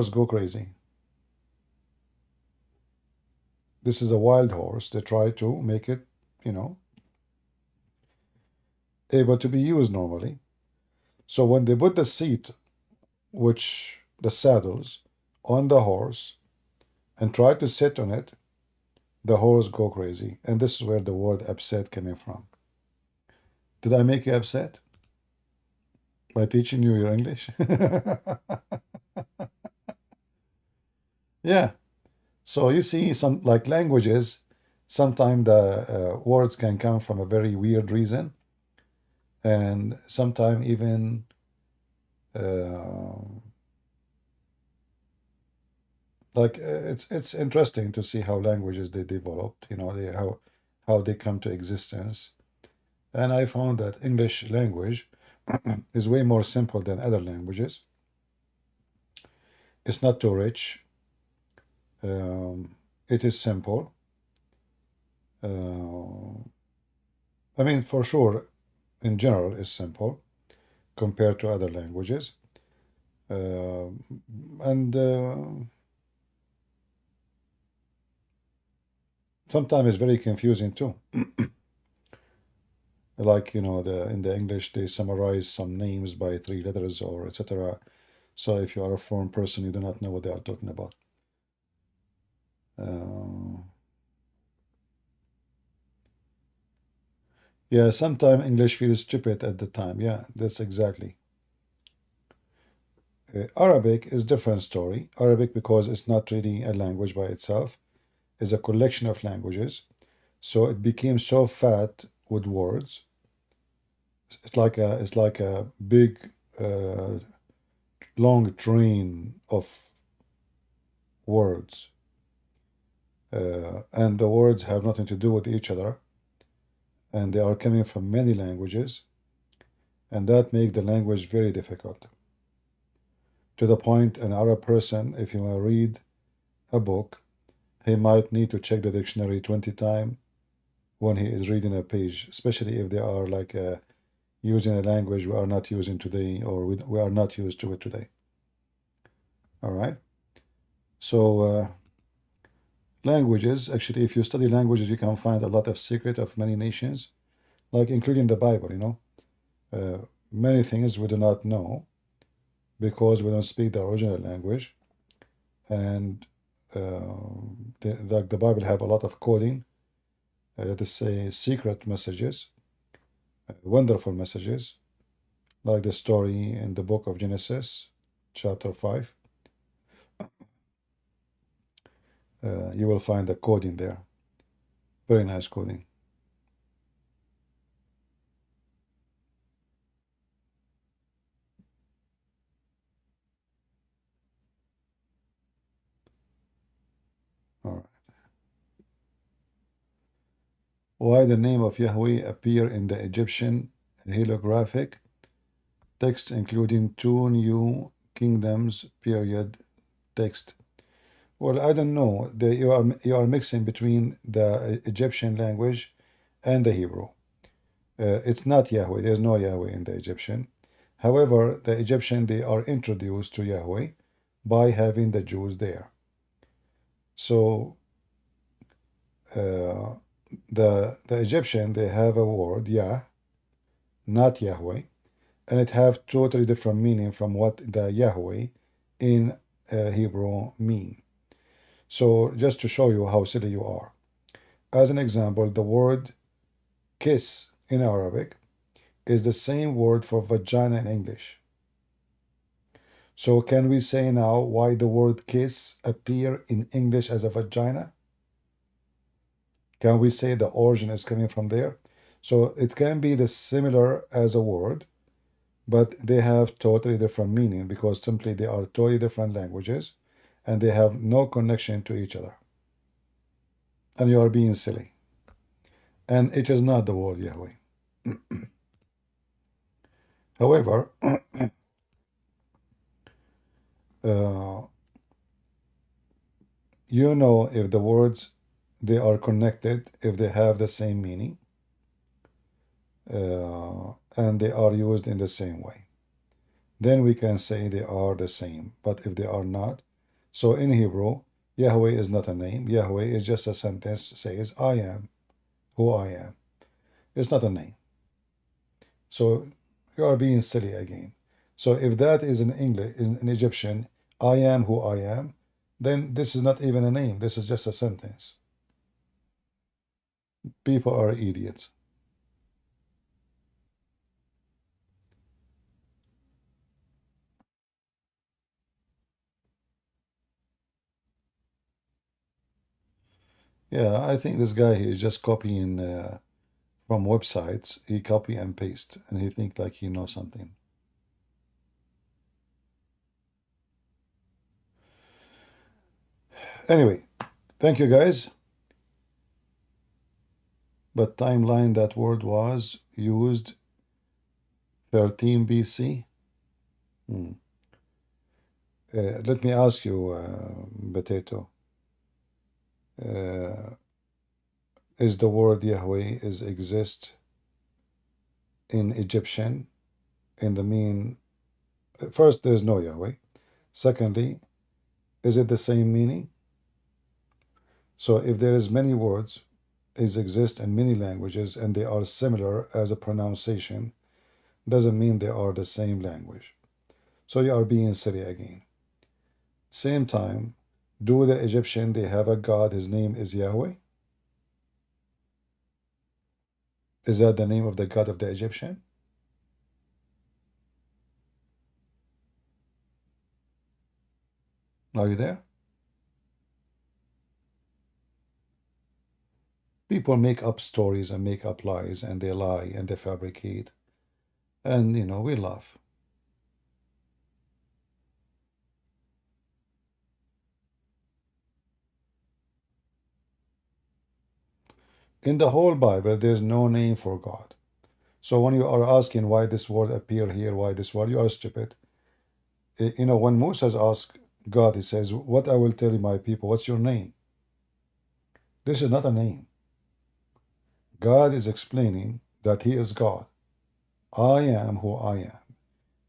go crazy. This is a wild horse. They try to make it, able to be used normally. So when they put the seat, which the saddles, on the horse and try to sit on it, the horse go crazy. And this is where the word upset coming from. Did I make you upset by teaching you your English? Yeah. So you see, some like languages, sometimes the words can come from a very weird reason, and sometimes even it's interesting to see how languages they developed, how they come to existence. And I found that English language is way more simple than other languages. It's not too rich. It is simple. I mean, for sure, in general, it's simple compared to other languages. And sometimes it's very confusing too. Like, in the English, they summarize some names by 3 letters or etc. So if you are a foreign person, you do not know what they are talking about. Yeah, sometimes English feels stupid at the time. Yeah, that's exactly. Arabic is different story. Arabic, because it's not really a language by itself, is a collection of languages. So it became so fat with words. It's like a big long train of words. And the words have nothing to do with each other. And they are coming from many languages. And that makes the language very difficult. To the point, an Arab person, if you want to read a book, he might need to check the dictionary 20 times when he is reading a page, especially if they are like using a language we are not using today, or we are not used to it today. All right. So languages, actually, if you study languages, you can find a lot of secret of many nations, like including the Bible, you know. Many things we do not know because we don't speak the original language. And the Bible have a lot of coding, let us say secret messages, wonderful messages, like the story in the book of Genesis, chapter 5. You will find the coding there. Very nice coding. All right. Why the name of Yahweh appear in the Egyptian hieroglyphic text, including 2 New Kingdoms period text? Well, I don't know. You are mixing between the Egyptian language and the Hebrew. It's not Yahweh. There's no Yahweh in the Egyptian. However, the Egyptian, they are introduced to Yahweh by having the Jews there. So the Egyptian, they have a word, Yah, not Yahweh, and it have totally different meaning from what the Yahweh in Hebrew mean. So just to show you how silly you are. As an example, the word kiss in Arabic is the same word for vagina in English. So can we say now why the word kiss appear in English as a vagina? Can we say the origin is coming from there? So it can be the similar as a word, but they have totally different meaning because simply they are totally different languages and they have no connection to each other. And you are being silly. And it is not the word Yahweh. However, you know if the words, they are connected, if they have the same meaning, and they are used in the same way. Then we can say they are the same. But if they are not, so in Hebrew, Yahweh is not a name. Yahweh is just a sentence says, I am who I am. It's not a name. So you are being silly again. So if that is in English, in Egyptian, I am who I am, then this is not even a name. This is just a sentence. People are idiots. Yeah, I think this guy, he is just copying from websites. He copy and paste, and he think like he knows something. Anyway, thank you guys. But timeline, that word was used 13 BC. Let me ask you, Potato. Is the word Yahweh is exist in Egyptian in the mean? First, there is no Yahweh. Secondly, is it the same meaning? So if there is many words is exist in many languages and they are similar as a pronunciation, doesn't mean they are the same language. So you are being silly again. Same time, do the Egyptian, they have a god, his name is Yahweh? Is that the name of the god of the Egyptian? Are you there? People make up stories and make up lies, and they lie and they fabricate. And, you know, we laugh. In the whole Bible, there's no name for God. So when you are asking why this word appear here, why this word, you are stupid. You know, when Moses asked God, he says, what I will tell you, my people, what's your name? This is not a name. God is explaining that he is God. I am who I am,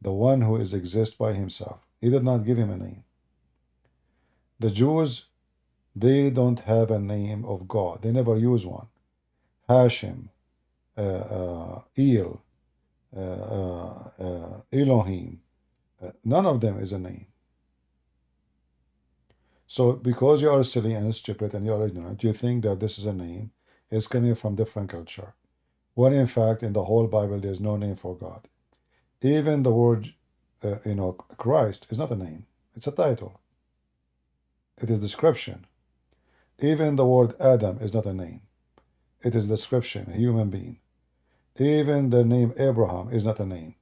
the one who is exist by himself. He did not give him a name. The Jews, they don't have a name of God. They never use one. Hashem, El, Elohim. None of them is a name. So because you are silly and stupid and you are ignorant, you think that this is a name. It's coming from different culture. When in fact, in the whole Bible, there's no name for God. Even the word, Christ is not a name. It's a title. It is description. Even the word Adam is not a name. It is description, a human being. Even the name Abraham is not a name.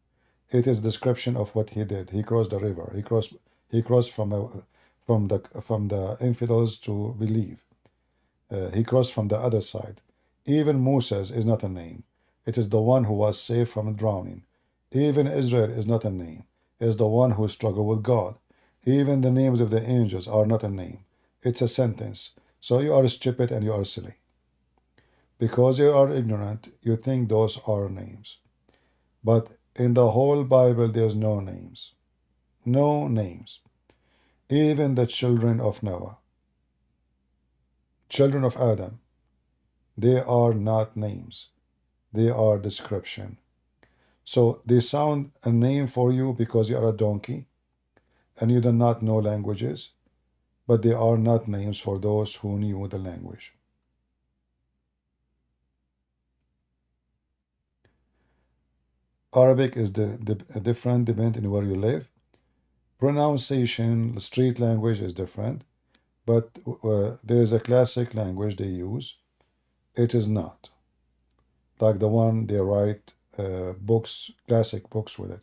It is description of what he did. He crossed the river. He crossed from the infidels to believe. He crossed from the other side. Even Moses is not a name. It is the one who was saved from drowning. Even Israel is not a name. It is the one who struggled with God. Even the names of the angels are not a name. It's a sentence. So you are stupid and you are silly. Because you are ignorant, you think those are names. But in the whole Bible, there's no names. No names. Even the children of Noah, children of Adam, they are not names. They are description. So they sound a name for you because you are a donkey and you do not know languages, but they are not names for those who knew the language. Arabic is different depending on where you live. Pronunciation, street language is different, but there is a classic language they use. It is not. Like the one they write books, classic books with it.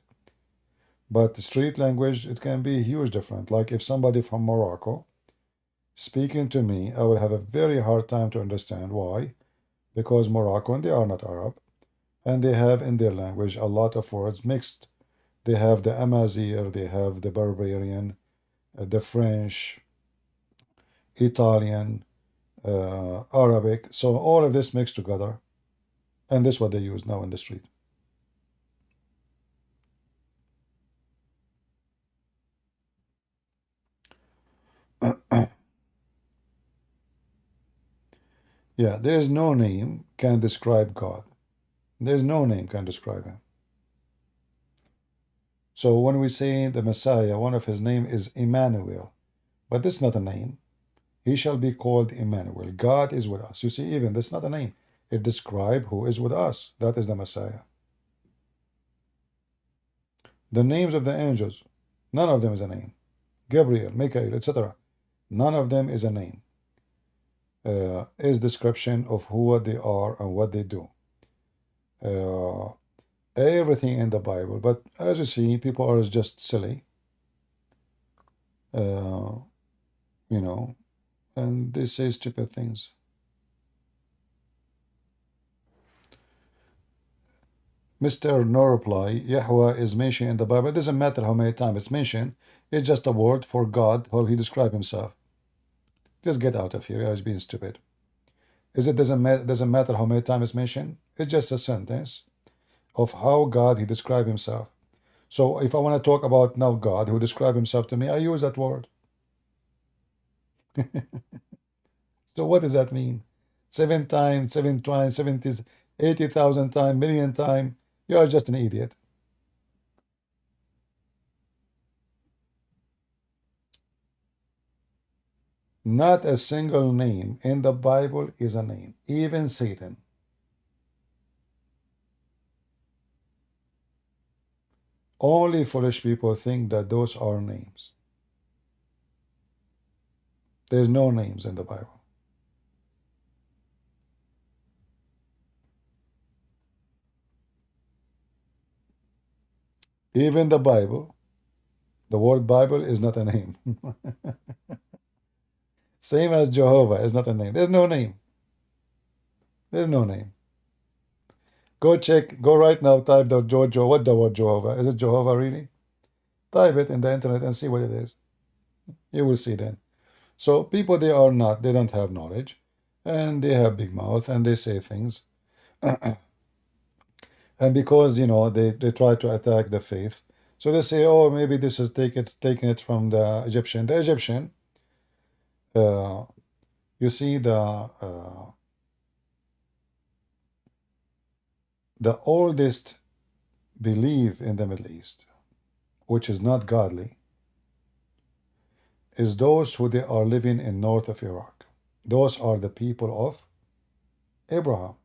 But the street language, it can be huge different. Like if somebody from Morocco speaking to me, I will have a very hard time to understand. Why? Because Moroccan, they are not Arab, and they have in their language a lot of words mixed. They have the Amazigh, they have the Barbarian, the French, Italian, Arabic. So all of this mixed together, and this is what they use now in the street. Yeah, there is no name can describe God. There's no name can describe him. So when we say the Messiah, one of his name is Emmanuel, but this is not a name. He shall be called Emmanuel. God is with us. You see, even this is not a name. It describes who is with us. That is the Messiah. The names of the angels, none of them is a name. Gabriel, Michael, etc. None of them is a name. Is description of who they are and what they do. Everything in the Bible, but as you see, people are just silly, and they say stupid things. Mr. No reply. Yahweh is mentioned in the Bible. It doesn't matter how many times it's mentioned. It's just a word for God, how he describes himself. Just get out of here. I was being stupid. Doesn't matter how many times it's mentioned. It's just a sentence of how God he described himself. So if I want to talk about now God who described himself to me, I use that word. So what does that mean? 7 times, 70, 80,000 times, million times. You are just an idiot. Not a single name in the Bible is a name, even Satan. Only foolish people think that those are names. There's no names in the Bible. Even the Bible, the word Bible is not a name. Same as Jehovah is not a name. There's no name. There's no name. Go check, go right now, type the Jojo, what the word Jehovah? Is it Jehovah really? Type it in the internet and see what it is. You will see then. So people, they don't have knowledge, and they have big mouth, and they say things. And because, you know, they try to attack the faith, so they say, oh, maybe this is taking it from the Egyptian. The Egyptian, you see, the oldest belief in the Middle East, which is not godly, is those who they are living in north of Iraq. Those are the people of Abraham.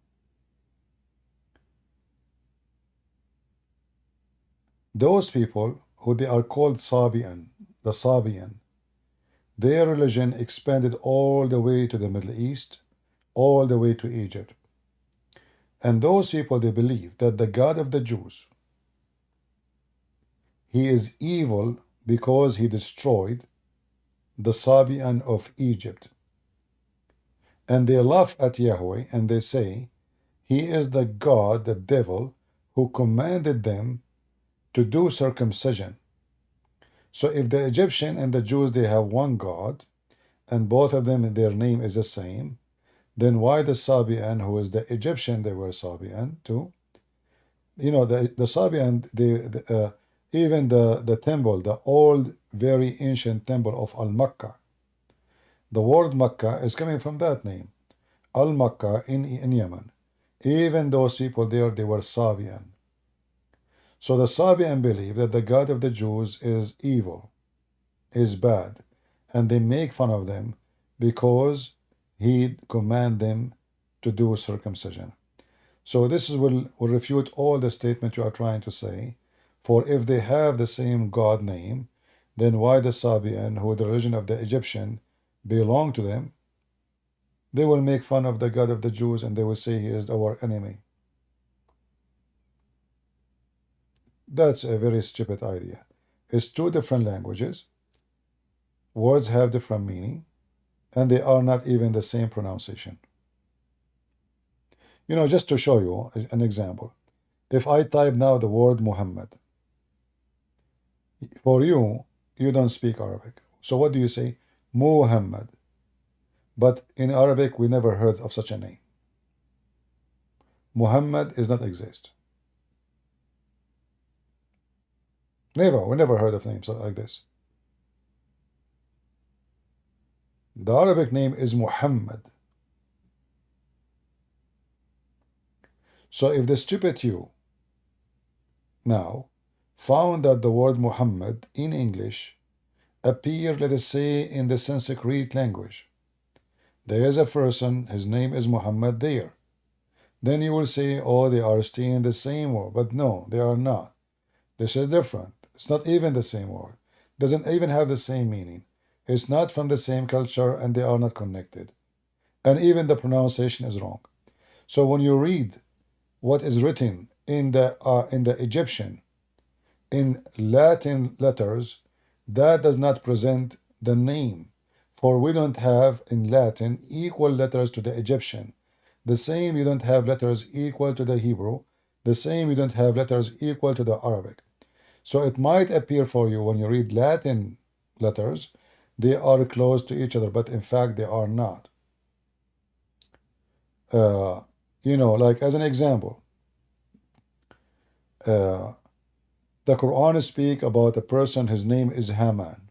Those people who they are called Sabian, the Sabian, their religion expanded all the way to the Middle East, all the way to Egypt. And those people, they believe that the God of the Jews, he is evil because he destroyed the Sabian of Egypt. And they laugh at Yahweh and they say, he is the God, the devil, who commanded them to do circumcision. So if the Egyptian and the Jews, they have one God, and both of them, their name is the same, then why the Sabian, who is the Egyptian, they were Sabian too? You know, the Sabian, even the temple, the old, very ancient temple of Al-Makkah, the word Makkah is coming from that name, Al-Makkah in Yemen. Even those people there, they were Sabian. So the Sabian believe that the God of the Jews is evil, is bad, and they make fun of them because he command them to do circumcision. So this will refute all the statement you are trying to say. For if they have the same God name, then why the Sabian, who the religion of the Egyptian belong to them, they will make fun of the God of the Jews and they will say he is our enemy. That's a very stupid idea. It's two different languages. Words have different meaning, and they are not even the same pronunciation. You know, just to show you an example, if I type now the word Mohammed, for you, you don't speak Arabic. So what do you say? Muhammad. But in Arabic, we never heard of such a name. Muhammad does not exist. Never, we never heard of names like this. The Arabic name is Muhammad. So if the stupid you now found that the word Muhammad in English appeared, let us say, in the Sanskrit language, there is a person, his name is Muhammad there, then you will say, oh, they are staying in the same word. But no, they are not. This is different. It's not even the same word. Doesn't even have the same meaning. It's not from the same culture, and they are not connected. And even the pronunciation is wrong. So when you read what is written in the Egyptian in Latin letters, that does not present the name, for we don't have in Latin equal letters to the Egyptian. The same, you don't have letters equal to the Hebrew. The same, you don't have letters equal to the Arabic. So it might appear for you when you read Latin letters, they are close to each other, but in fact they are not. You know, like as an example, the Quran speaks about a person, his name is Haman.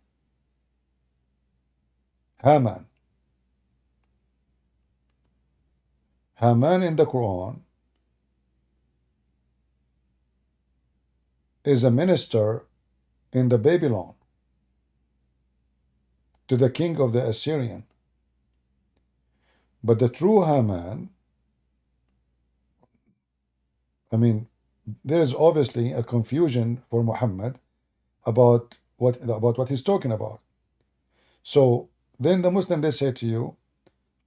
Haman. Haman in the Quran is a minister in the Babylon to the king of the Assyrian. But the true Haman, I mean, there is obviously a confusion for Muhammad about what he's talking about. So then the Muslim, they say to you,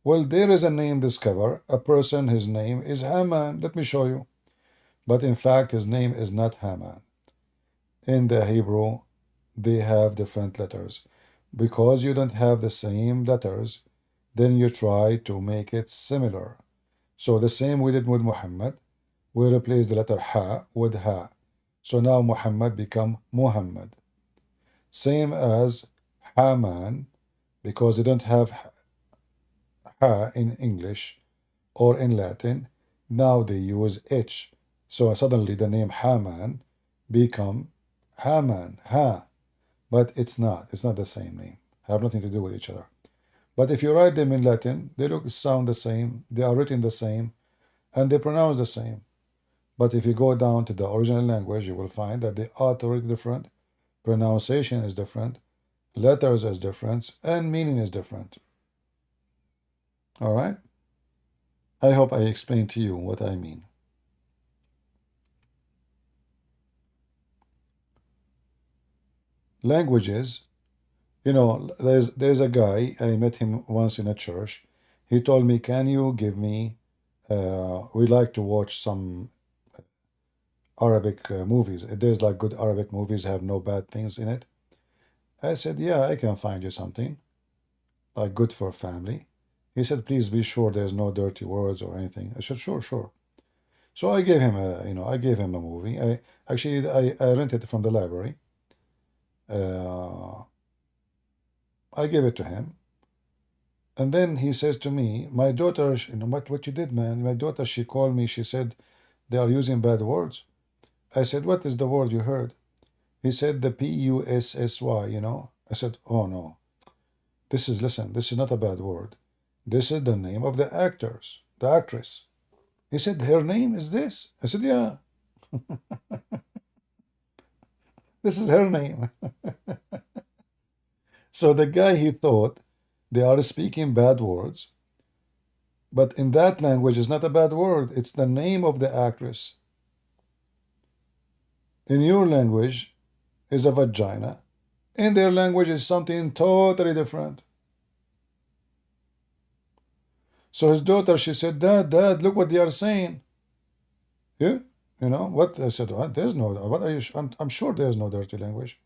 well, there is a name discovered, a person, his name is Haman. Let me show you. But in fact, his name is not Haman. In the Hebrew, they have different letters. Because you don't have the same letters, then you try to make it similar. So the same we did with Muhammad. We replace the letter Ha with Ha. So now Muhammad become Muhammad. Same as Haman, because they don't have Ha in English or in Latin. Now they use H. So suddenly the name Haman become Haman, Ha. But it's not. It's not the same name. Have nothing to do with each other. But if you write them in Latin, they sound the same. They are written the same, and they pronounce the same. But if you go down to the original language, you will find that the author is different, pronunciation is different, letters is different, and meaning is different. All right? I hope I explained to you what I mean. Languages, you know, there's a guy, I met him once in a church. He told me, can you give me, we like to watch some Arabic movies. There's like good Arabic movies, have no bad things in it. I said, yeah, I can find you something, like good for family. He said, please be sure there's no dirty words or anything. I said, sure, sure. So I gave him a movie. I rented it from the library. I gave it to him. And then he says to me, my daughter, you know, what you did, man? My daughter, she called me, she said, they are using bad words. I said, what is the word you heard? He said, the P-U-S-S-Y, you know. I said, oh no. Listen, this is not a bad word. This is the name of the actress. He said, her name is this. I said, yeah. This is her name. So the guy, he thought they are speaking bad words, but in that language, it's not a bad word. It's the name of the actress. In your language is a vagina. In their language is something totally different. So his daughter, she said, Dad, look what they are saying. Yeah, you know what? I said, what? There's no. What are you? I'm sure there's no dirty language.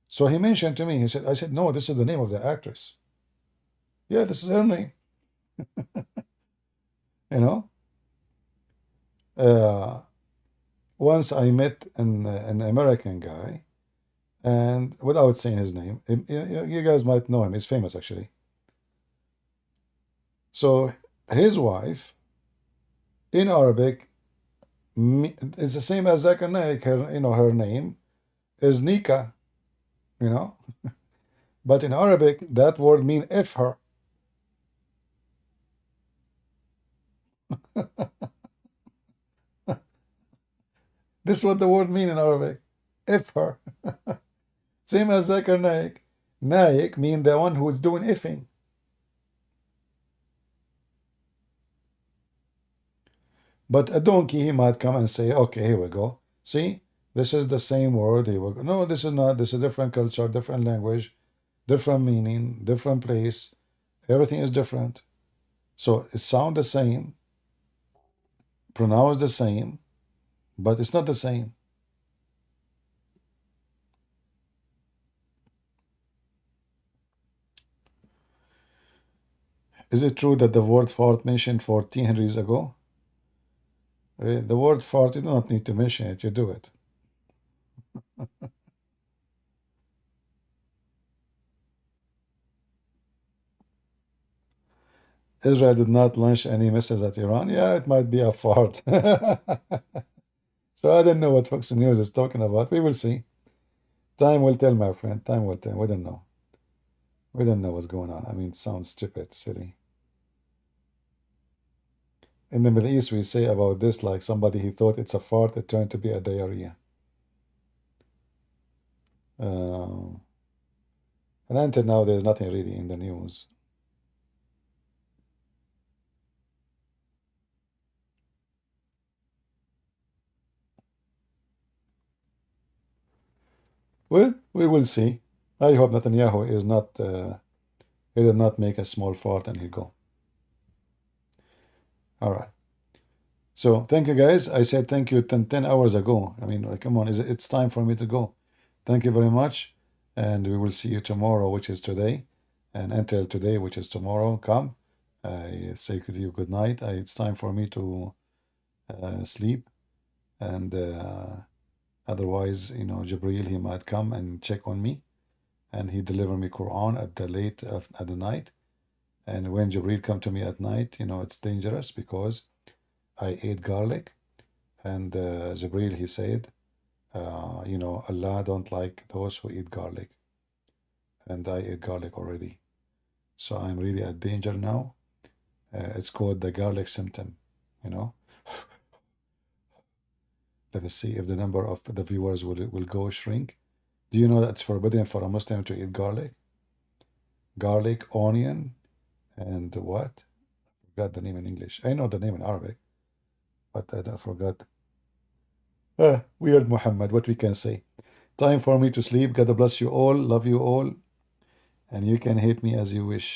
So he mentioned to me. He said, I said, no, this is the name of the actress. Yeah, this is her name. You know. Once I met an American guy, and without saying his name, you guys might know him. He's famous actually. So his wife, in Arabic, is the same as Zakir Naik. Her name is Nika. You know, but in Arabic that word means if her. This is what the word means in Arabic, if her. Same as Zakir Naik. Naik means the one who's doing ifing. But a donkey, he might come and say, okay, here we go. See, this is the same word. Here we go. No, this is not. This is a different culture, different language, different meaning, different place. Everything is different. So it sounds the same, pronounced the same, but it's not the same. Is it true that the word fart mentioned 1400 years ago? The word fart, you do not need to mention it, you do it. Israel did not launch any missiles at Iran. Yeah, it might be a fart. So I don't know what Fox News is talking about. We will see. Time will tell, my friend. Time will tell. We don't know. We don't know what's going on. I mean, it sounds stupid, silly. In the Middle East, we say about this like somebody he thought it's a fart, it turned to be a diarrhea. And until now, there's nothing really in the news. Well, we will see. I hope Netanyahu is not, he did not make a small fart and he'll go. All right. So thank you, guys. I said thank you 10 hours ago. I mean, come on, it's time for me to go. Thank you very much. And we will see you tomorrow, which is today. And until today, which is tomorrow, come. I say to you good night. It's time for me to sleep. And otherwise, you know, Jibreel, he might come and check on me. And he deliver me Quran at the night. And when Jibreel come to me at night, you know, it's dangerous because I ate garlic. And Jibril, he said, you know, Allah don't like those who eat garlic. And I ate garlic already. So I'm really at danger now. It's called the garlic symptom, you know. Let us see if the number of the viewers will go shrink. Do you know that it's forbidden for a Muslim to eat garlic? Garlic, onion, and what? I forgot the name in English. I know the name in Arabic, but I forgot. Weird Muhammad, what we can say. Time for me to sleep. God bless you all. Love you all. And you can hate me as you wish.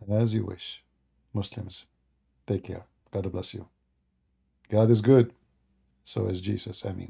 And as you wish. Muslims, take care. God bless you. God is good. So is Jesus. I mean.